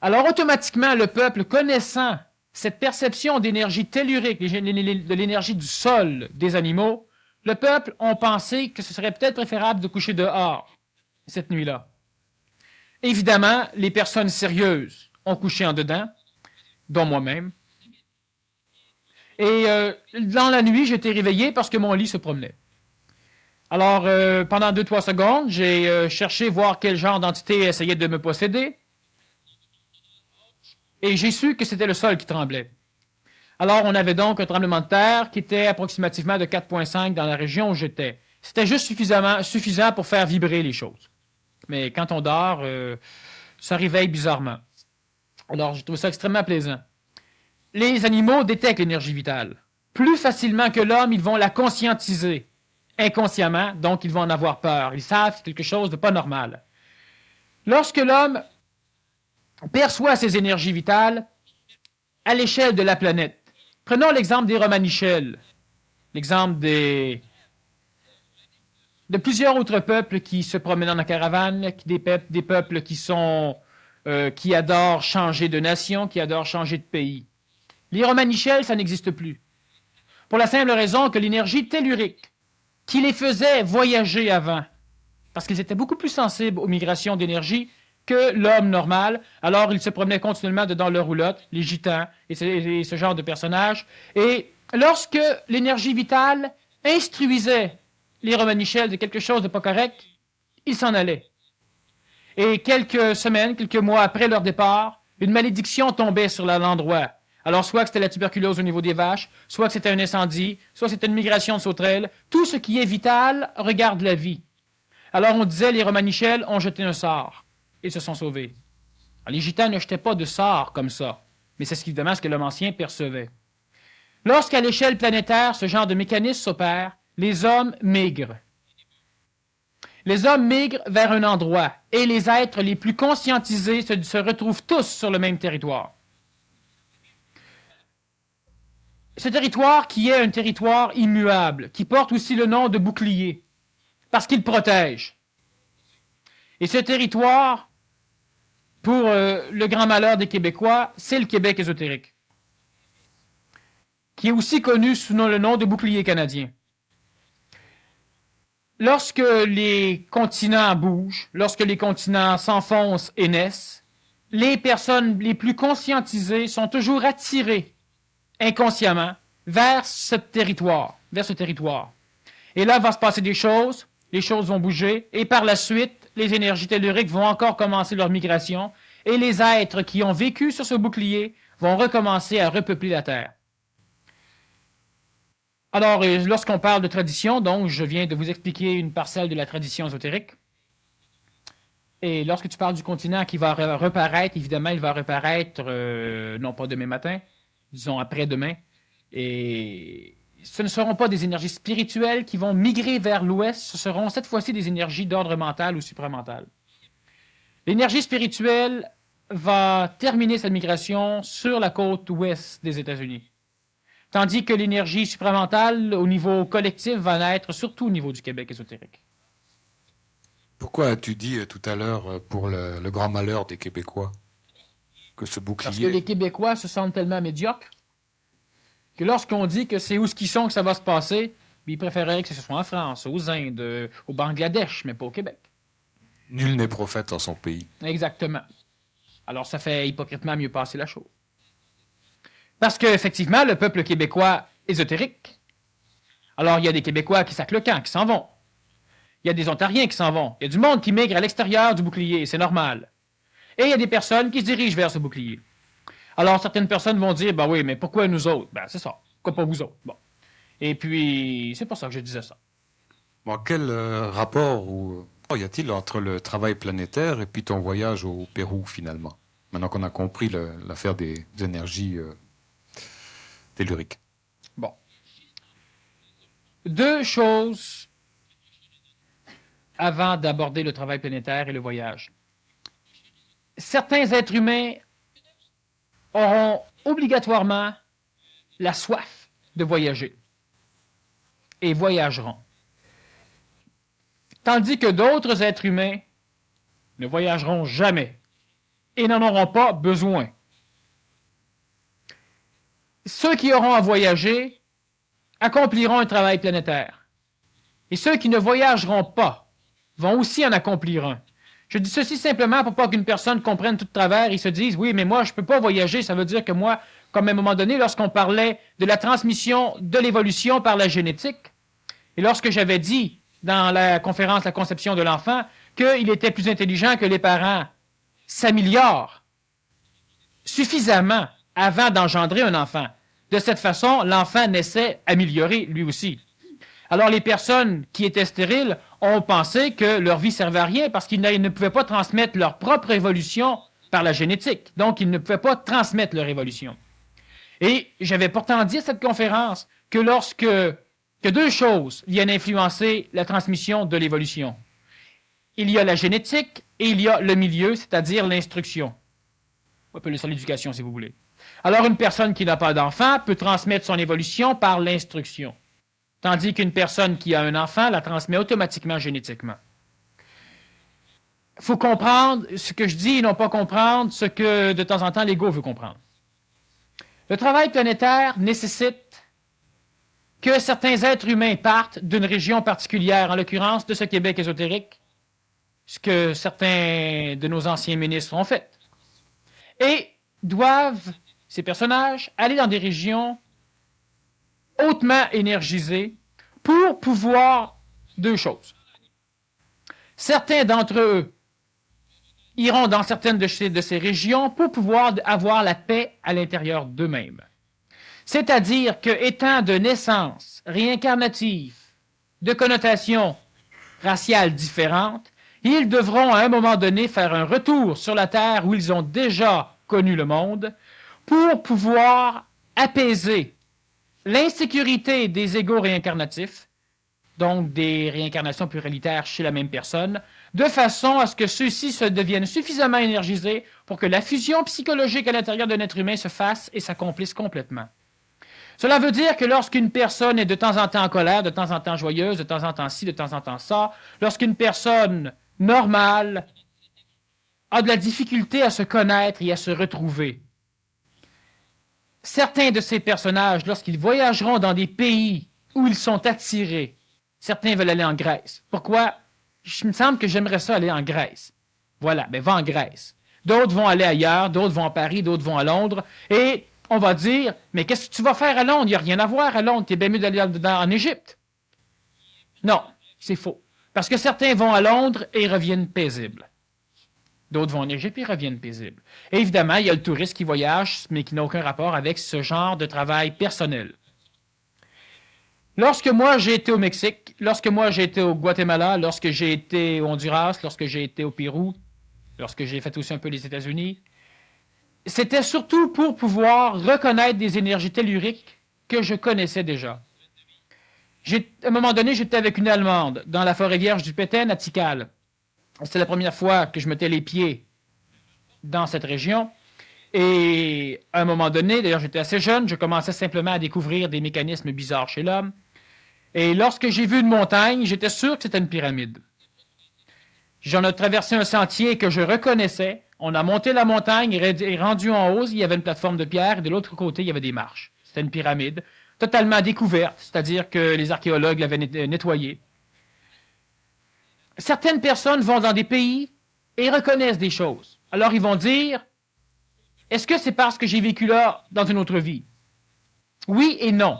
Alors automatiquement, le peuple, connaissant cette perception d'énergie tellurique, de l'énergie du sol des animaux, le peuple ont pensé que ce serait peut-être préférable de coucher dehors cette nuit-là. Évidemment, les personnes sérieuses ont couché en dedans, dont moi-même. Et dans la nuit, j'étais réveillé parce que mon lit se promenait. Alors, pendant 2-3 secondes, j'ai cherché voir quel genre d'entité essayait de me posséder. Et j'ai su que c'était le sol qui tremblait. Alors, on avait donc un tremblement de terre qui était approximativement de 4,5 dans la région où j'étais. C'était juste suffisant pour faire vibrer les choses. Mais quand on dort, ça réveille bizarrement. Alors, je trouve ça extrêmement plaisant. Les animaux détectent l'énergie vitale. Plus facilement que l'homme, ils vont la conscientiser. Inconsciemment, donc ils vont en avoir peur. Ils savent quelque chose de pas normal. Lorsque l'homme perçoit ces énergies vitales à l'échelle de la planète, prenons l'exemple des Romanichels, l'exemple de plusieurs autres peuples qui se promènent en caravane, des peuples qui adorent changer de nation, qui adorent changer de pays. Les Romanichels, ça n'existe plus. Pour la simple raison que l'énergie tellurique qui les faisait voyager avant, parce qu'ils étaient beaucoup plus sensibles aux migrations d'énergie que l'homme normal, alors ils se promenaient continuellement dedans leur roulotte, les gitans et ce genre de personnages. Et lorsque l'énergie vitale instruisait les Romanichels de quelque chose de pas correct, ils s'en allaient. Et quelques semaines, quelques mois après leur départ, une malédiction tombait sur l'endroit. Alors, soit que c'était la tuberculose au niveau des vaches, soit que c'était un incendie, soit que c'était une migration de sauterelles. Tout ce qui est vital regarde la vie. Alors, on disait, les Romanichels ont jeté un sort. Ils se sont sauvés. Alors, les Gitans ne jetaient pas de sort comme ça. Mais c'est évidemment ce que l'homme ancien percevait. Lorsqu'à l'échelle planétaire, ce genre de mécanisme s'opère, les hommes migrent. Les hommes migrent vers un endroit et les êtres les plus conscientisés se retrouvent tous sur le même territoire. Ce territoire qui est un territoire immuable, qui porte aussi le nom de bouclier, parce qu'il protège. Et ce territoire, pour le grand malheur des Québécois, c'est le Québec ésotérique, qui est aussi connu sous le nom de bouclier canadien. Lorsque les continents bougent, lorsque les continents s'enfoncent et naissent, les personnes les plus conscientisées sont toujours attirées inconsciemment vers ce territoire. Et là, va se passer des choses, les choses vont bouger, et par la suite, les énergies telluriques vont encore commencer leur migration, et les êtres qui ont vécu sur ce bouclier vont recommencer à repeupler la Terre. Alors, lorsqu'on parle de tradition, donc, je viens de vous expliquer une parcelle de la tradition ésotérique. Et lorsque tu parles du continent qui va reparaître, évidemment, il va reparaître, non pas demain matin, disons après-demain, et ce ne seront pas des énergies spirituelles qui vont migrer vers l'ouest, ce seront cette fois-ci des énergies d'ordre mental ou supramental. L'énergie spirituelle va terminer sa migration sur la côte ouest des États-Unis, tandis que l'énergie supramentale au niveau collectif va naître surtout au niveau du Québec ésotérique. Pourquoi as-tu dit tout à l'heure, pour le grand malheur des Québécois, que ce bouclier... Parce que les Québécois se sentent tellement médiocres que lorsqu'on dit que c'est où ce qu'ils sont que ça va se passer, ils préféreraient que ce soit en France, aux Indes, au Bangladesh, mais pas au Québec. Nul n'est prophète en son pays. Exactement. Alors ça fait hypocritement mieux passer la chose. Parce qu'effectivement, le peuple québécois ésotérique, alors il y a des Québécois qui sacent le camp, qui s'en vont. Il y a des Ontariens qui s'en vont. Il y a du monde qui migre à l'extérieur du bouclier, c'est normal. Et il y a des personnes qui se dirigent vers ce bouclier. Alors, certaines personnes vont dire, ben oui, mais pourquoi nous autres? Ben, c'est ça. Pourquoi pas vous autres? Bon. Et puis, c'est pour ça que je disais ça. Bon, quel rapport y a-t-il entre le travail planétaire et puis ton voyage au Pérou, finalement? Maintenant qu'on a compris l'affaire des énergies telluriques. Bon. Deux choses avant d'aborder le travail planétaire et le voyage. Certains êtres humains auront obligatoirement la soif de voyager et voyageront. Tandis que d'autres êtres humains ne voyageront jamais et n'en auront pas besoin. Ceux qui auront à voyager accompliront un travail planétaire. Et ceux qui ne voyageront pas vont aussi en accomplir un. Je dis ceci simplement pour pas qu'une personne comprenne tout de travers et se dise « Oui, mais moi, je ne peux pas voyager. Ça veut dire que moi, comme à un moment donné, lorsqu'on parlait de la transmission de l'évolution par la génétique, et lorsque j'avais dit dans la conférence « La conception de l'enfant » qu'il était plus intelligent que les parents s'améliorent suffisamment avant d'engendrer un enfant. De cette façon, l'enfant naissait amélioré lui aussi. Alors, les personnes qui étaient stériles ont pensé que leur vie servait à rien parce qu'ils ne pouvaient pas transmettre leur propre évolution par la génétique. Donc, ils ne pouvaient pas transmettre leur évolution. Et j'avais pourtant dit à cette conférence que que deux choses viennent influencer la transmission de l'évolution. Il y a la génétique et il y a le milieu, c'est-à-dire l'instruction. On peut appeler ça l'éducation, si vous voulez. Alors, une personne qui n'a pas d'enfant peut transmettre son évolution par l'instruction. Tandis qu'une personne qui a un enfant la transmet automatiquement génétiquement. Il faut comprendre ce que je dis et non pas comprendre ce que, de temps en temps, l'ego veut comprendre. Le travail planétaire nécessite que certains êtres humains partent d'une région particulière, en l'occurrence de ce Québec ésotérique, ce que certains de nos anciens ministres ont fait. Et doivent, ces personnages, aller dans des régions hautement énergisés pour pouvoir deux choses. Certains d'entre eux iront dans certaines de ces régions pour pouvoir avoir la paix à l'intérieur d'eux-mêmes. C'est-à-dire que, étant de naissance réincarnative, de connotation raciale différente, ils devront à un moment donné faire un retour sur la Terre où ils ont déjà connu le monde pour pouvoir apaiser l'insécurité des égos réincarnatifs, donc des réincarnations pluralitaires chez la même personne, de façon à ce que ceux-ci se deviennent suffisamment énergisés pour que la fusion psychologique à l'intérieur d'un être humain se fasse et s'accomplisse complètement. Cela veut dire que lorsqu'une personne est de temps en temps en colère, de temps en temps joyeuse, de temps en temps ci, de temps en temps ça, lorsqu'une personne normale a de la difficulté à se connaître et à se retrouver, certains de ces personnages, lorsqu'ils voyageront dans des pays où ils sont attirés, certains veulent aller en Grèce. Pourquoi? Il me semble que j'aimerais ça aller en Grèce. Voilà, ben va en Grèce. D'autres vont aller ailleurs, d'autres vont à Paris, d'autres vont à Londres. Et on va dire, mais qu'est-ce que tu vas faire à Londres? Il n'y a rien à voir à Londres, tu es bien mieux d'aller en Égypte. Non, c'est faux. Parce que certains vont à Londres et reviennent paisibles. D'autres vont en Égypte et reviennent paisibles. Et évidemment, il y a le touriste qui voyage, mais qui n'a aucun rapport avec ce genre de travail personnel. Lorsque moi j'ai été au Mexique, lorsque moi j'ai été au Guatemala, lorsque j'ai été au Honduras, lorsque j'ai été au Pérou, lorsque j'ai fait aussi un peu les États-Unis, c'était surtout pour pouvoir reconnaître des énergies telluriques que je connaissais déjà. À un moment donné, j'étais avec une Allemande dans la forêt vierge du Pétain à Tikal. C'était la première fois que je mettais les pieds dans cette région. Et à un moment donné, d'ailleurs j'étais assez jeune, je commençais simplement à découvrir des mécanismes bizarres chez l'homme. Et lorsque j'ai vu une montagne, j'étais sûr que c'était une pyramide. J'en ai traversé un sentier que je reconnaissais. On a monté la montagne et rendu en haut, il y avait une plateforme de pierre et de l'autre côté, il y avait des marches. C'était une pyramide, totalement découverte, c'est-à-dire que les archéologues l'avaient nettoyée. Certaines personnes vont dans des pays et reconnaissent des choses. Alors ils vont dire, est-ce que c'est parce que j'ai vécu là dans une autre vie? Oui et non.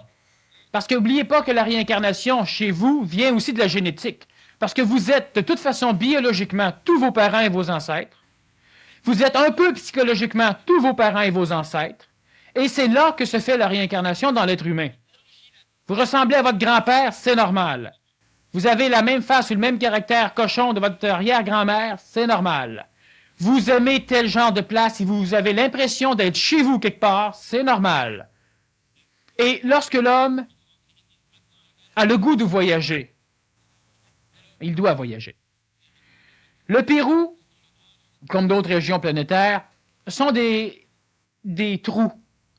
Parce que n'oubliez pas que la réincarnation chez vous vient aussi de la génétique. Parce que vous êtes de toute façon biologiquement tous vos parents et vos ancêtres. Il Vous êtes un peu psychologiquement tous vos parents et vos ancêtres, et c'est là que se fait la réincarnation dans l'être humain. Vous ressemblez à votre grand-père, c'est normal. Vous avez la même face ou le même caractère cochon de votre arrière-grand-mère, c'est normal. Vous aimez tel genre de place et vous avez l'impression d'être chez vous quelque part, c'est normal. Et lorsque l'homme a le goût de voyager, il doit voyager. Le Pérou, comme d'autres régions planétaires, sont des trous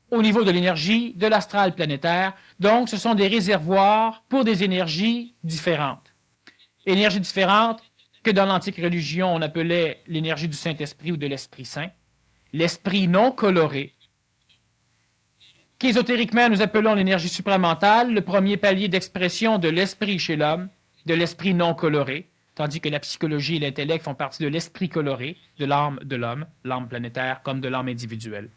au niveau de l'énergie de l'astral planétaire. Donc, ce sont des réservoirs pour des énergies différentes. Énergies différentes que dans l'antique religion, on appelait l'énergie du Saint-Esprit ou de l'Esprit Saint, l'esprit non coloré, qu'ésotériquement nous appelons l'énergie supramentale, le premier palier d'expression de l'esprit chez l'homme, de l'esprit non coloré, tandis que la psychologie et l'intellect font partie de l'esprit coloré, de l'âme de l'homme, l'âme planétaire comme de l'âme individuelle.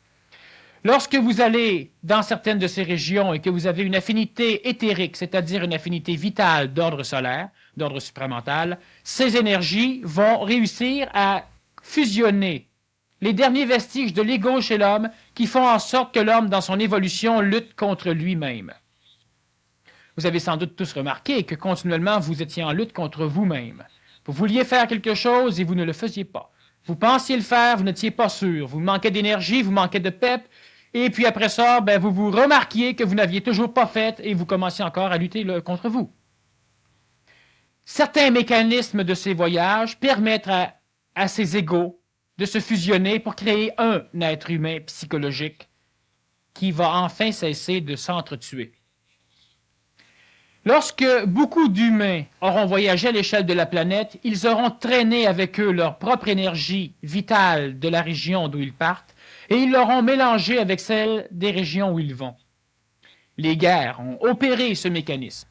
Lorsque vous allez dans certaines de ces régions et que vous avez une affinité éthérique, c'est-à-dire une affinité vitale d'ordre solaire, d'ordre supramental, ces énergies vont réussir à fusionner les derniers vestiges de l'ego chez l'homme qui font en sorte que l'homme, dans son évolution, lutte contre lui-même. Vous avez sans doute tous remarqué que continuellement vous étiez en lutte contre vous-même. Vous vouliez faire quelque chose et vous ne le faisiez pas. Vous pensiez le faire, vous n'étiez pas sûr. Vous manquez d'énergie, vous manquez de pep. Et puis après ça, vous vous remarquiez que vous n'aviez toujours pas fait et vous commenciez encore à lutter contre vous. Certains mécanismes de ces voyages permettent à ces égos de se fusionner pour créer un être humain psychologique qui va enfin cesser de s'entretuer. Lorsque beaucoup d'humains auront voyagé à l'échelle de la planète, ils auront traîné avec eux leur propre énergie vitale de la région d'où ils partent et ils l'auront mélangée avec celle des régions où ils vont. Les guerres ont opéré ce mécanisme.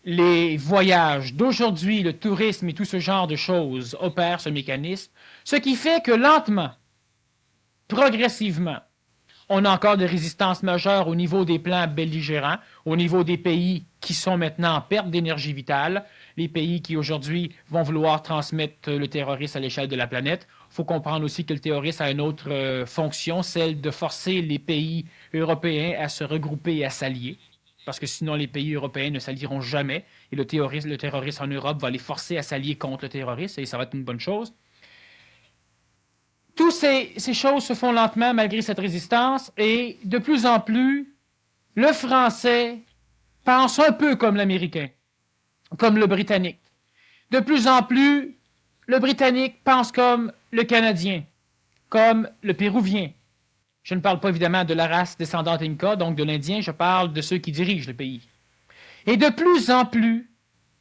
Les voyages d'aujourd'hui, le tourisme et tout ce genre de choses opèrent ce mécanisme, ce qui fait que lentement, progressivement, on a encore des résistances majeures au niveau des plans belligérants, au niveau des pays qui sont maintenant en perte d'énergie vitale, les pays qui aujourd'hui vont vouloir transmettre le terrorisme à l'échelle de la planète. Il faut comprendre aussi que le terrorisme a une autre fonction, celle de forcer les pays européens à se regrouper et à s'allier, parce que sinon les pays européens ne s'allieront jamais, et le terrorisme en Europe va les forcer à s'allier contre le terrorisme, et ça va être une bonne chose. Toutes ces choses se font lentement malgré cette résistance et de plus en plus, le Français pense un peu comme l'Américain, comme le Britannique. De plus en plus, le Britannique pense comme le Canadien, comme le Péruvien. Je ne parle pas évidemment de la race descendante Inca, donc de l'Indien, je parle de ceux qui dirigent le pays. Et de plus en plus,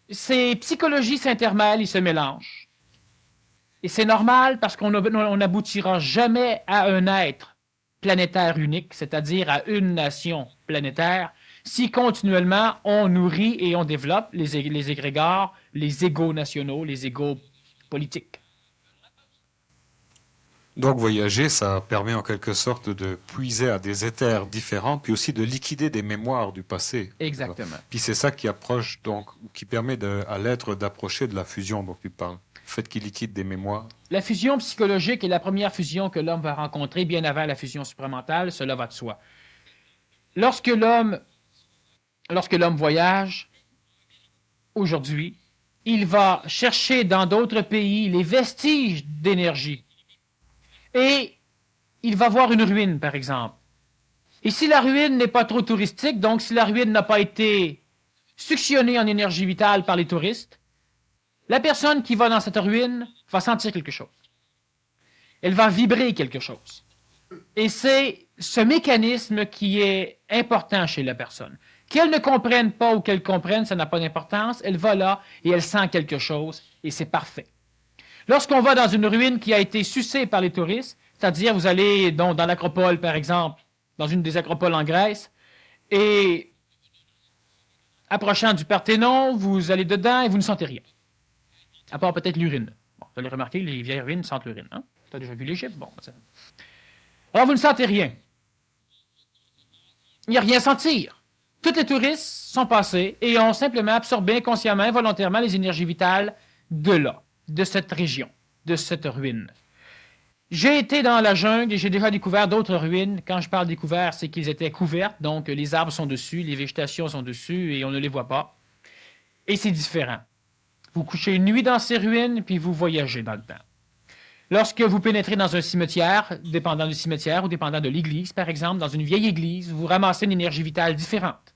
ces psychologies s'intermêlent, ils se mélangent. Et c'est normal parce qu'on n'aboutira jamais à un être planétaire unique, c'est-à-dire à une nation planétaire, si continuellement on nourrit et on développe les égrégores, les égos nationaux, les égos politiques. Donc voyager, ça permet en quelque sorte de puiser à des éthers différents, puis aussi de liquider des mémoires du passé. Exactement. Puis c'est ça qui approche, donc, qui permet à l'être d'approcher de la fusion dont tu parles. Le fait qu'il liquide des mémoires. La fusion psychologique est la première fusion que l'homme va rencontrer bien avant la fusion supramentale, cela va de soi. Lorsque l'homme voyage, aujourd'hui, il va chercher dans d'autres pays les vestiges d'énergie. Et il va voir une ruine, par exemple. Et si la ruine n'est pas trop touristique, donc si la ruine n'a pas été suctionnée en énergie vitale par les touristes, la personne qui va dans cette ruine va sentir quelque chose. Elle va vibrer quelque chose. Et c'est ce mécanisme qui est important chez la personne. Qu'elle ne comprenne pas ou qu'elle comprenne, ça n'a pas d'importance. Elle va là et elle sent quelque chose et c'est parfait. Lorsqu'on va dans une ruine qui a été sucée par les touristes, c'est-à-dire vous allez dans l'acropole, par exemple, dans une des acropoles en Grèce, et approchant du Parthénon, vous allez dedans et vous ne sentez rien. À part peut-être l'urine. Bon, vous allez remarquer, les vieilles ruines sentent l'urine. Hein? Tu as déjà vu l'Égypte? Bon. Alors, vous ne sentez rien. Il n'y a rien à sentir. Tous les touristes sont passés et ont simplement absorbé inconsciemment, involontairement les énergies vitales de là, de cette région, de cette ruine. J'ai été dans la jungle et j'ai déjà découvert d'autres ruines. Quand je parle découvert, c'est qu'ils étaient couvertes, donc les arbres sont dessus, les végétations sont dessus et on ne les voit pas. Et c'est différent. Vous couchez une nuit dans ces ruines, puis vous voyagez dans le temps. Lorsque vous pénétrez dans un cimetière, dépendant du cimetière ou dépendant de l'église, par exemple, dans une vieille église, vous ramassez une énergie vitale différente.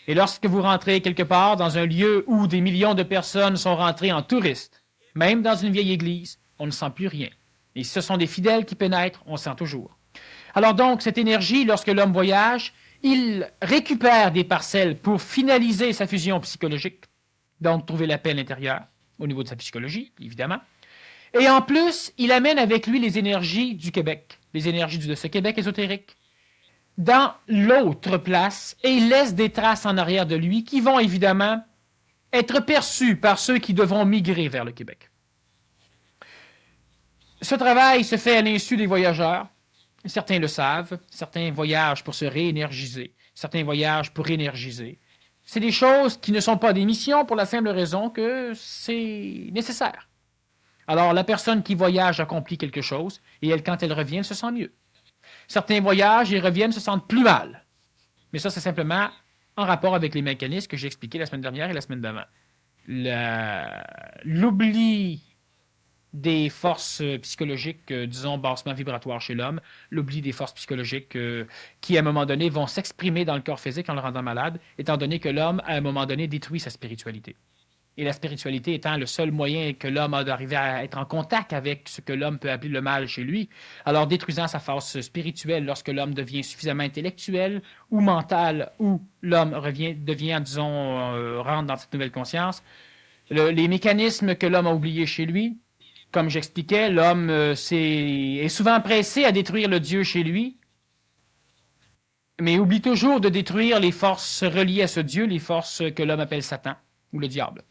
Et lorsque vous rentrez quelque part dans un lieu où des millions de personnes sont rentrées en touristes, même dans une vieille église, on ne sent plus rien. Et si ce sont des fidèles qui pénètrent, on sent toujours. Alors donc, cette énergie, lorsque l'homme voyage, il récupère des parcelles pour finaliser sa fusion psychologique, donc trouver la paix à l'intérieur, au niveau de sa psychologie, évidemment. Et en plus, il amène avec lui les énergies du Québec, les énergies de ce Québec ésotérique, dans l'autre place, et il laisse des traces en arrière de lui qui vont évidemment être perçues par ceux qui devront migrer vers le Québec. Ce travail se fait à l'insu des voyageurs. Certains le savent, certains voyagent pour se réénergiser, certains voyagent pour énergiser. C'est des choses qui ne sont pas des missions pour la simple raison que c'est nécessaire. Alors, la personne qui voyage accomplit quelque chose, et elle, quand elle revient, elle se sent mieux. Certains voyagent et reviennent, se sentent plus mal. Mais ça, c'est simplement en rapport avec les mécanismes que j'ai expliqués la semaine dernière et la semaine d'avant. L'oubli des forces psychologiques, disons, bassement vibratoires chez l'homme, l'oubli des forces psychologiques qui, à un moment donné, vont s'exprimer dans le corps physique en le rendant malade, étant donné que l'homme, à un moment donné, détruit sa spiritualité. Et la spiritualité étant le seul moyen que l'homme a d'arriver à être en contact avec ce que l'homme peut appeler le mal chez lui. Alors, détruisant sa force spirituelle lorsque l'homme devient suffisamment intellectuel ou mental, ou l'homme devient, disons, rentre dans cette nouvelle conscience, les mécanismes que l'homme a oubliés chez lui, comme j'expliquais, l'homme est souvent pressé à détruire le Dieu chez lui, mais oublie toujours de détruire les forces reliées à ce Dieu, les forces que l'homme appelle Satan ou le diable.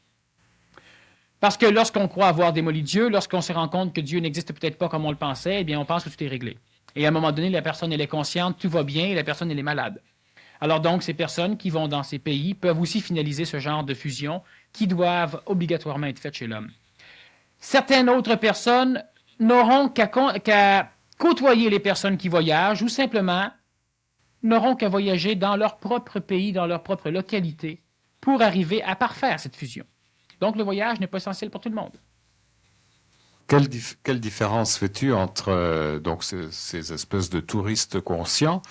Parce que lorsqu'on croit avoir démoli Dieu, lorsqu'on se rend compte que Dieu n'existe peut-être pas comme on le pensait, eh bien, on pense que tout est réglé. Et à un moment donné, la personne, elle est consciente, tout va bien, et la personne, elle est malade. Alors donc, ces personnes qui vont dans ces pays peuvent aussi finaliser ce genre de fusion qui doivent obligatoirement être faites chez l'homme. Certaines autres personnes n'auront qu'à côtoyer les personnes qui voyagent ou simplement n'auront qu'à voyager dans leur propre pays, dans leur propre localité, pour arriver à parfaire cette fusion. Donc, le voyage n'est pas essentiel pour tout le monde. Quelle différence fais-tu entre donc ces espèces de touristes conscients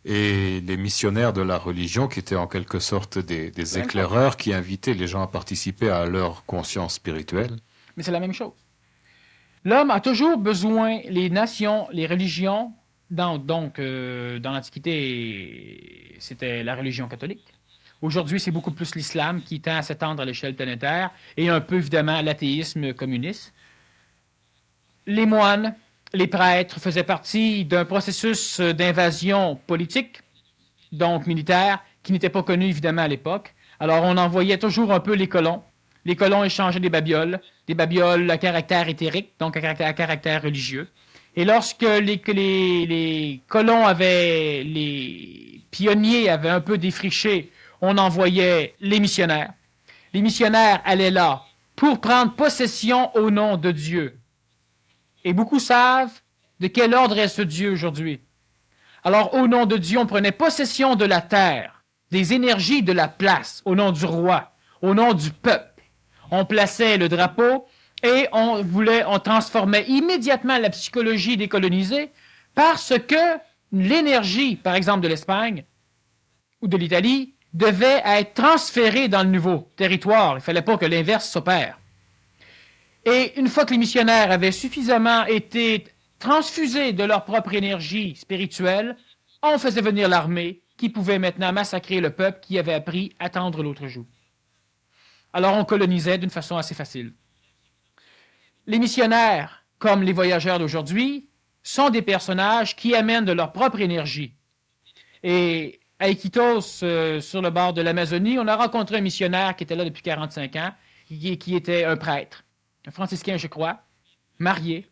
et les missionnaires de la religion qui étaient en quelque sorte des éclaireurs qui invitaient les gens à participer à leur conscience spirituelle? Mais c'est la même chose. L'homme a toujours besoin, les nations, les religions, dans l'Antiquité, c'était la religion catholique. Aujourd'hui, c'est beaucoup plus l'islam qui tend à s'étendre à l'échelle planétaire et un peu, évidemment, l'athéisme communiste. Les moines, les prêtres faisaient partie d'un processus d'invasion politique, donc militaire, qui n'était pas connu, évidemment, à l'époque. Alors, on envoyait toujours un peu les colons. Les colons échangeaient des babioles à caractère éthérique, donc à caractère religieux. Et lorsque les colons les pionniers avaient un peu défriché, on envoyait les missionnaires. Les missionnaires allaient là pour prendre possession au nom de Dieu. Et beaucoup savent de quel ordre est ce Dieu aujourd'hui. Alors, au nom de Dieu, on prenait possession de la terre, des énergies de la place, au nom du roi, au nom du peuple. On plaçait le drapeau et on transformait immédiatement la psychologie des colonisés parce que l'énergie, par exemple, de l'Espagne ou de l'Italie, devait être transférée dans le nouveau territoire. Il ne fallait pas que l'inverse s'opère. Et une fois que les missionnaires avaient suffisamment été transfusés de leur propre énergie spirituelle, on faisait venir l'armée qui pouvait maintenant massacrer le peuple qui avait appris à tendre l'autre joue. Alors on colonisait d'une façon assez facile. Les missionnaires, comme les voyageurs d'aujourd'hui, sont des personnages qui amènent de leur propre énergie. Et à Iquitos, sur le bord de l'Amazonie, on a rencontré un missionnaire qui était là depuis 45 ans, qui était un prêtre, un franciscain, je crois, marié,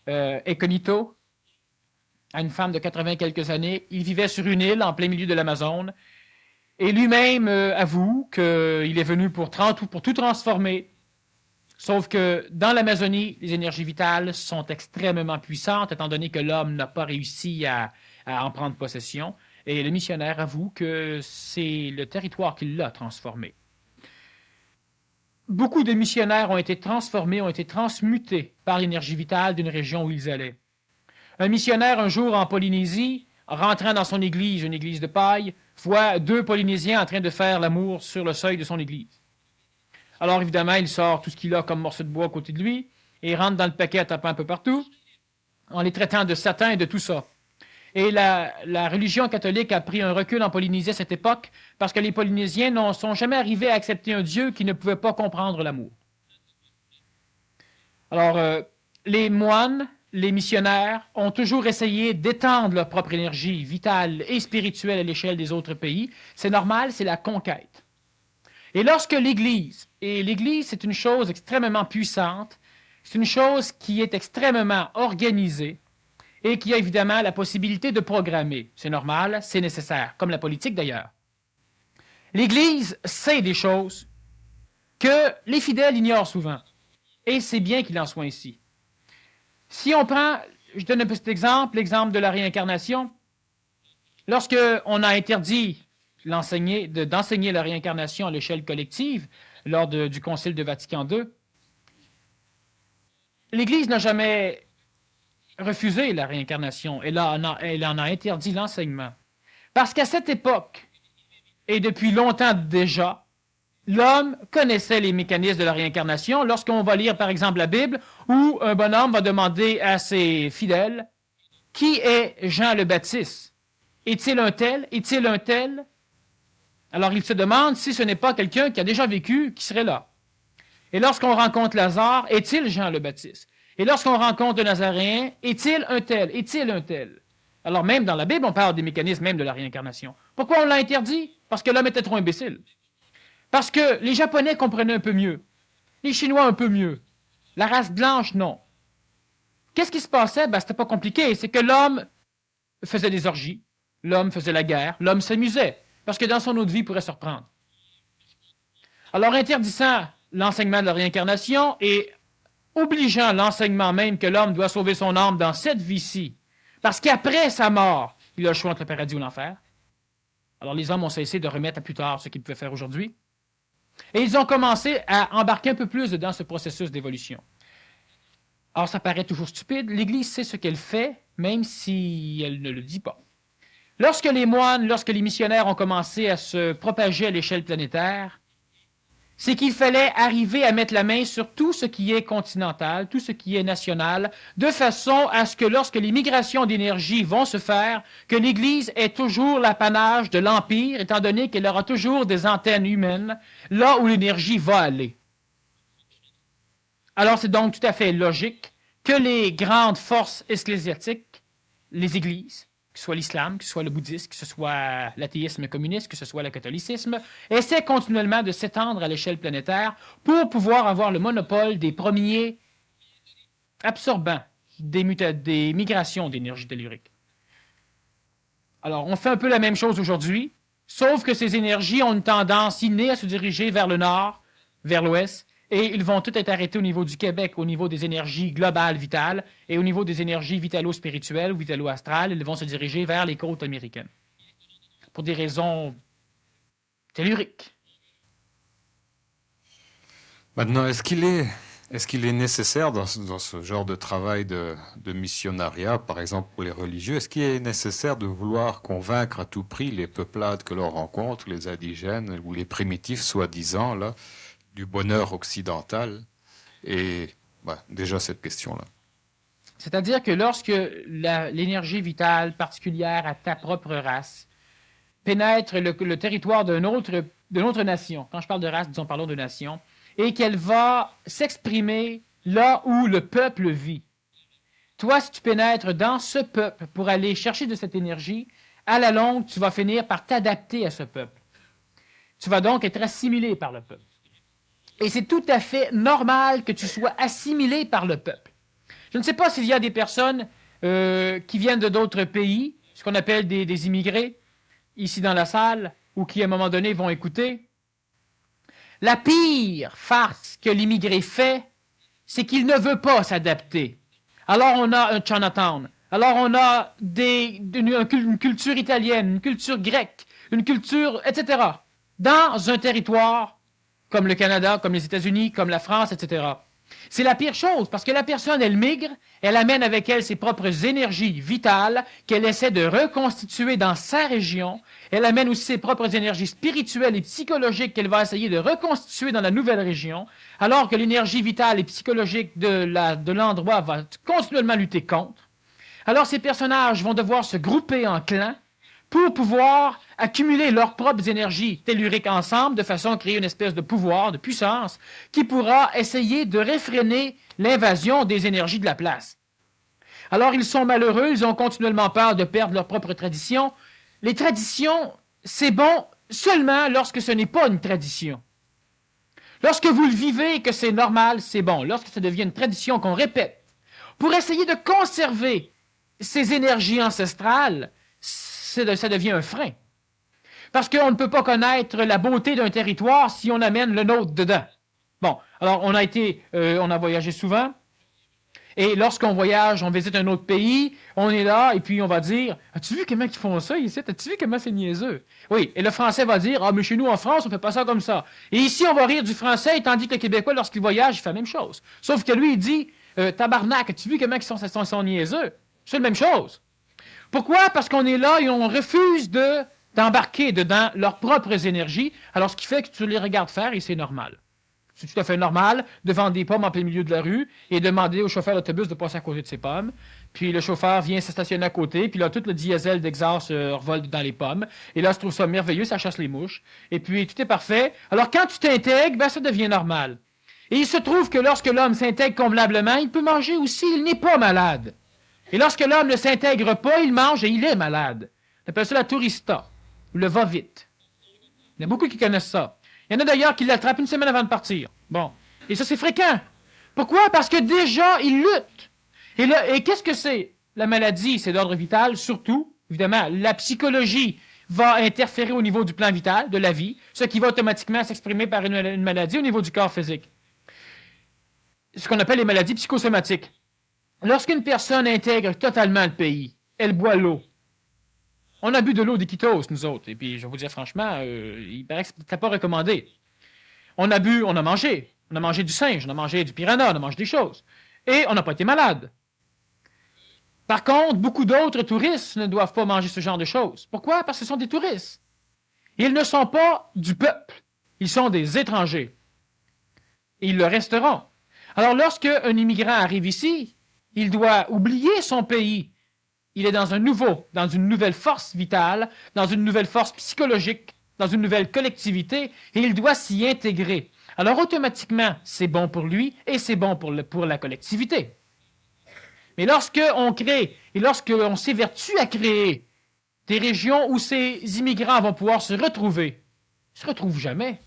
incognito, à une femme de 80 quelques années. Il vivait sur une île en plein milieu de l'Amazone. Et lui-même avoue qu'il est venu pour tout transformer, Sauf que dans l'Amazonie, les énergies vitales sont extrêmement puissantes, étant donné que l'homme n'a pas réussi à en prendre possession. Et le missionnaire avoue que c'est le territoire qui l'a transformé. Beaucoup de missionnaires ont été transformés, ont été transmutés par l'énergie vitale d'une région où ils allaient. Un missionnaire, un jour en Polynésie, rentrant dans son église, une église de paille, voit 2 Polynésiens en train de faire l'amour sur le seuil de son église. Alors évidemment, il sort tout ce qu'il a comme morceau de bois à côté de lui et rentre dans le paquet en tapant un peu partout, en les traitant de Satan et de tout ça. Et la religion catholique a pris un recul en Polynésie à cette époque parce que les Polynésiens n'en sont jamais arrivés à accepter un Dieu qui ne pouvait pas comprendre l'amour. Alors, les moines, les missionnaires ont toujours essayé d'étendre leur propre énergie vitale et spirituelle à l'échelle des autres pays. C'est normal, c'est la conquête. Et lorsque l'Église, et l'Église c'est une chose extrêmement puissante, c'est une chose qui est extrêmement organisée, et qui a évidemment la possibilité de programmer. C'est normal, c'est nécessaire, comme la politique d'ailleurs. L'Église sait des choses que les fidèles ignorent souvent, et c'est bien qu'il en soit ainsi. Si on prend, je donne un petit exemple, l'exemple de la réincarnation, lorsque on a interdit d'enseigner la réincarnation à l'échelle collective lors du Concile de Vatican II, l'Église n'a jamais refusé la réincarnation. Elle en a interdit l'enseignement. Parce qu'à cette époque, et depuis longtemps déjà, l'homme connaissait les mécanismes de la réincarnation. Lorsqu'on va lire, par exemple, la Bible, où un bonhomme va demander à ses fidèles, « Qui est Jean le Baptiste? Est-il un tel? Est-il un tel? » Alors il se demande si ce n'est pas quelqu'un qui a déjà vécu, qui serait là. Et lorsqu'on rencontre Lazare, est-il Jean le Baptiste? Et lorsqu'on rencontre le Nazaréen, est-il un tel? Est-il un tel? Alors même dans la Bible, on parle des mécanismes même de la réincarnation. Pourquoi on l'a interdit? Parce que l'homme était trop imbécile. Parce que les Japonais comprenaient un peu mieux. Les Chinois un peu mieux. La race blanche, non. Qu'est-ce qui se passait? Ben, c'était pas compliqué. C'est que l'homme faisait des orgies. L'homme faisait la guerre. L'homme s'amusait. Parce que dans son autre vie, il pourrait se reprendre. Alors, interdisant l'enseignement de la réincarnation et obligeant l'enseignement même que l'homme doit sauver son âme dans cette vie-ci, parce qu'après sa mort, il a le choix entre le paradis ou l'enfer. Alors les hommes ont cessé de remettre à plus tard ce qu'ils pouvaient faire aujourd'hui. Et ils ont commencé à embarquer un peu plus dans ce processus d'évolution. Alors ça paraît toujours stupide, l'Église sait ce qu'elle fait, même si elle ne le dit pas. Lorsque les moines, lorsque les missionnaires ont commencé à se propager à l'échelle planétaire, c'est qu'il fallait arriver à mettre la main sur tout ce qui est continental, tout ce qui est national, de façon à ce que lorsque les migrations d'énergie vont se faire, que l'Église est toujours l'apanage de l'Empire, étant donné qu'elle aura toujours des antennes humaines, là où l'énergie va aller. Alors c'est donc tout à fait logique que les grandes forces ecclésiastiques, les Églises, que ce soit l'islam, que ce soit le bouddhisme, que ce soit l'athéisme communiste, que ce soit le catholicisme, essaient continuellement de s'étendre à l'échelle planétaire pour pouvoir avoir le monopole des premiers absorbants des migrations d'énergie tellurique. Alors, on fait un peu la même chose aujourd'hui, sauf que ces énergies ont une tendance innée à se diriger vers le nord, vers l'ouest, et ils vont tout être arrêtés au niveau du Québec, au niveau des énergies globales vitales, et au niveau des énergies vitalo-spirituelles ou vitalo-astrales, ils vont se diriger vers les côtes américaines. Pour des raisons telluriques. Maintenant, est-ce qu'il est nécessaire dans ce genre de travail de missionnariat, par exemple pour les religieux, est-ce qu'il est nécessaire de vouloir convaincre à tout prix les peuplades que l'on rencontre, les indigènes ou les primitifs soi-disant, là, du bonheur occidental? Et déjà cette question-là. C'est-à-dire que lorsque l'énergie vitale particulière à ta propre race pénètre le territoire d'une autre nation, quand je parle de race, disons parlons de nation, et qu'elle va s'exprimer là où le peuple vit. Toi, si tu pénètres dans ce peuple pour aller chercher de cette énergie, à la longue, tu vas finir par t'adapter à ce peuple. Tu vas donc être assimilé par le peuple. Et c'est tout à fait normal que tu sois assimilé par le peuple. Je ne sais pas s'il y a des personnes qui viennent de d'autres pays, ce qu'on appelle des immigrés, ici dans la salle, ou qui à un moment donné vont écouter. La pire farce que l'immigré fait, c'est qu'il ne veut pas s'adapter. Alors on a un Chinatown, alors on a une culture italienne, une culture grecque, une culture, etc. dans un territoire comme le Canada, comme les États-Unis, comme la France, etc. C'est la pire chose, parce que la personne, elle migre, elle amène avec elle ses propres énergies vitales qu'elle essaie de reconstituer dans sa région. Elle amène aussi ses propres énergies spirituelles et psychologiques qu'elle va essayer de reconstituer dans la nouvelle région, alors que l'énergie vitale et psychologique de l'endroit va continuellement lutter contre. Alors ces personnages vont devoir se grouper en clans pour pouvoir accumuler leurs propres énergies telluriques ensemble de façon à créer une espèce de pouvoir, de puissance, qui pourra essayer de réfréner l'invasion des énergies de la place. Alors ils sont malheureux, ils ont continuellement peur de perdre leurs propres traditions. Les traditions, c'est bon seulement lorsque ce n'est pas une tradition. Lorsque vous le vivez et que c'est normal, c'est bon. Lorsque ça devient une tradition qu'on répète, pour essayer de conserver ces énergies ancestrales, ça devient un frein. Parce qu'on ne peut pas connaître la beauté d'un territoire si on amène le nôtre dedans. Bon, alors on a voyagé souvent, et lorsqu'on voyage, on visite un autre pays, on est là, et puis on va dire, as-tu vu comment ils font ça ici? As-tu vu comment c'est niaiseux? Oui, et le Français va dire, ah, mais chez nous en France, on fait pas ça comme ça. Et ici, on va rire du Français, tandis que le Québécois, lorsqu'il voyage, il fait la même chose. Sauf que lui, il dit, tabarnak, as-tu vu comment ils sont niaiseux? C'est la même chose. Pourquoi? Parce qu'on est là et on refuse d'embarquer dedans leurs propres énergies, alors ce qui fait que tu les regardes faire et c'est normal. C'est tout à fait normal de vendre des pommes en plein milieu de la rue et demander au chauffeur d'autobus de passer à côté de ses pommes. Puis le chauffeur vient se stationner à côté, puis là, tout le diesel d'exhaust revole dans les pommes. Et là, je trouve ça merveilleux, ça chasse les mouches. Et puis, tout est parfait. Alors, quand tu t'intègres, ben, ça devient normal. Et il se trouve que lorsque l'homme s'intègre convenablement, il peut manger aussi, il n'est pas malade. Et lorsque l'homme ne s'intègre pas, il mange et il est malade. On appelle ça la tourista, ou le va-vite. Il y en a beaucoup qui connaissent ça. Il y en a d'ailleurs qui l'attrapent une semaine avant de partir. Bon. Et ça, c'est fréquent. Pourquoi? Parce que déjà, ils luttent. Et qu'est-ce que c'est? La maladie, c'est d'ordre vital, surtout. Évidemment, la psychologie va interférer au niveau du plan vital, de la vie, ce qui va automatiquement s'exprimer par une maladie au niveau du corps physique. Ce qu'on appelle les maladies psychosomatiques. Lorsqu'une personne intègre totalement le pays, elle boit l'eau. On a bu de l'eau d'Iquitos, nous autres. Et puis, je vais vous dire franchement, il paraît que c'était pas recommandé. On a bu, on a mangé. On a mangé du singe, on a mangé du piranha, on a mangé des choses. Et on n'a pas été malade. Par contre, beaucoup d'autres touristes ne doivent pas manger ce genre de choses. Pourquoi? Parce que ce sont des touristes. Ils ne sont pas du peuple. Ils sont des étrangers. Et ils le resteront. Alors, lorsque un immigrant arrive ici, il doit oublier son pays. Il est dans une nouvelle force vitale, dans une nouvelle force psychologique, dans une nouvelle collectivité, et il doit s'y intégrer. Alors, automatiquement, c'est bon pour lui et c'est bon pour la collectivité. Mais lorsqu'on crée et lorsqu'on s'évertue à créer des régions où ces immigrants vont pouvoir se retrouver, ils ne se retrouvent jamais.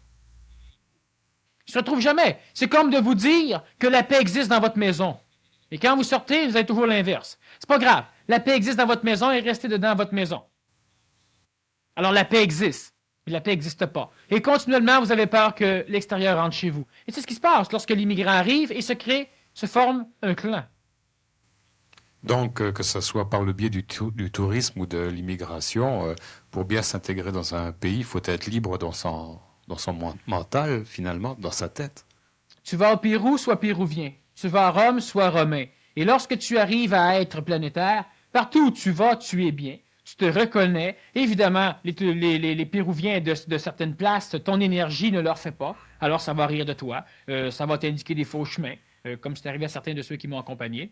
Ils ne se retrouvent jamais. C'est comme de vous dire que la paix existe dans votre maison. Et quand vous sortez, vous avez toujours l'inverse. C'est pas grave. La paix existe dans votre maison et restez dedans votre maison. Alors la paix existe, mais la paix n'existe pas. Et continuellement, vous avez peur que l'extérieur rentre chez vous. Et c'est ce qui se passe lorsque l'immigrant arrive et se forme un clan. Donc, que ce soit par le biais du tourisme ou de l'immigration, pour bien s'intégrer dans un pays, il faut être libre dans son mental, finalement, dans sa tête. Tu vas au Pérou, sois péruvien. Tu vas à Rome, sois romain. Et lorsque tu arrives à être planétaire, partout où tu vas, tu es bien. Tu te reconnais. Évidemment, les Péruviens de certaines places, ton énergie ne leur fait pas. Alors, ça va rire de toi. Ça va t'indiquer des faux chemins. Comme c'est arrivé à certains de ceux qui m'ont accompagné,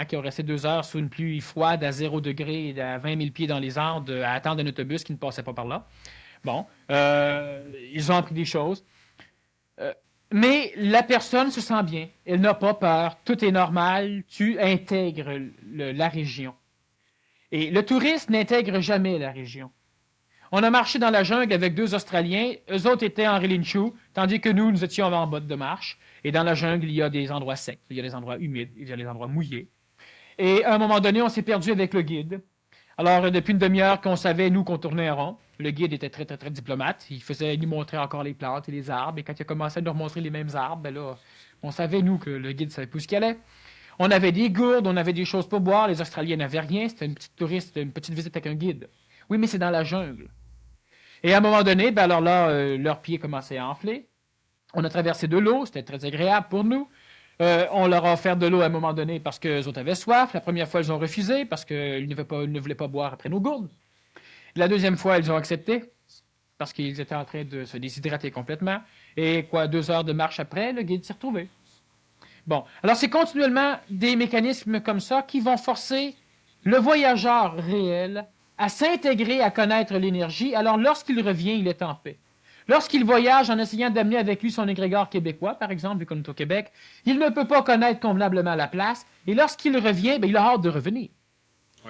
qui ont resté 2 heures sous une pluie froide à 0 degré et à 20 000 pieds dans les Andes à attendre un autobus qui ne passait pas par là. Bon, ils ont appris des choses. Mais la personne se sent bien. Elle n'a pas peur. Tout est normal. Tu intègres la région. Et le touriste n'intègre jamais la région. On a marché dans la jungle avec 2 Australiens. Eux autres étaient en relinchou, tandis que nous étions en botte de marche. Et dans la jungle, il y a des endroits secs, il y a des endroits humides, il y a des endroits mouillés. Et à un moment donné, on s'est perdu avec le guide. Alors, depuis une demi-heure qu'on savait, nous, qu'on tournait en rond, Puis le guide était très, très, très diplomate. Il nous montrait encore les plantes et les arbres. Et quand il a commencé à nous remontrer les mêmes arbres, ben là, on savait, nous, que le guide savait plus ce qu'il allait. On avait des gourdes, on avait des choses pour boire. Les Australiens n'avaient rien. C'était une petite touriste, une petite visite avec un guide. Oui, mais c'est dans la jungle. Et à un moment donné, ben alors là, leurs pieds commençaient à enfler. On a traversé de l'eau. C'était très agréable pour nous. On leur a offert de l'eau à un moment donné parce qu'eux autres avaient soif. La première fois, ils ont refusé parce qu'ils ne voulaient pas boire après nos gourdes. La deuxième fois, ils ont accepté parce qu'ils étaient en train de se déshydrater complètement. Et 2 heures de marche après, le guide s'est retrouvé. Bon, alors c'est continuellement des mécanismes comme ça qui vont forcer le voyageur réel à s'intégrer, à connaître l'énergie. Alors lorsqu'il revient, il est en paix. Lorsqu'il voyage en essayant d'amener avec lui son égrégore québécois, par exemple, vu qu'on est au Québec, il ne peut pas connaître convenablement la place. Et lorsqu'il revient, ben, il a hâte de revenir.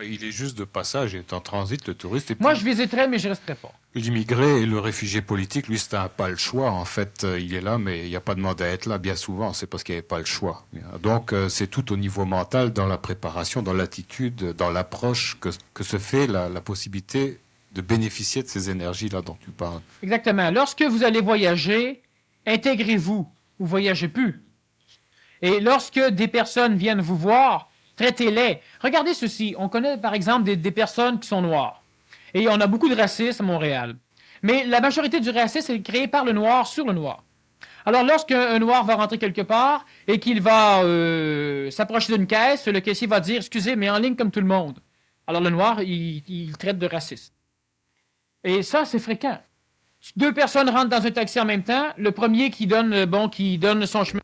Il est juste de passage, il est en transit, le touriste. Et Moi, puis, je visiterais, mais je ne resterai pas. l'immigré et le réfugié politique, lui, c'est pas le choix. En fait, il est là, mais il n'y a pas demandé à être là. Bien souvent, c'est parce qu'il n'y avait pas le choix. Donc, c'est tout au niveau mental, dans la préparation, dans l'attitude, dans l'approche, que se fait la possibilité de bénéficier de ces énergies-là dont tu parles. Exactement. Lorsque vous allez voyager, intégrez-vous ou voyagez plus. Et lorsque des personnes viennent vous voir, traitez-les. Regardez ceci. On connaît par exemple des personnes qui sont noires. Et on a beaucoup de racisme à Montréal. Mais la majorité du racisme est créé par le noir sur le noir. Alors lorsqu'un noir va rentrer quelque part et qu'il va s'approcher d'une caisse, le caissier va dire « Excusez, mais en ligne comme tout le monde ». Alors le noir, il traite de raciste. Et ça, c'est fréquent. 2 personnes rentrent dans un taxi en même temps. Le premier qui donne son chemin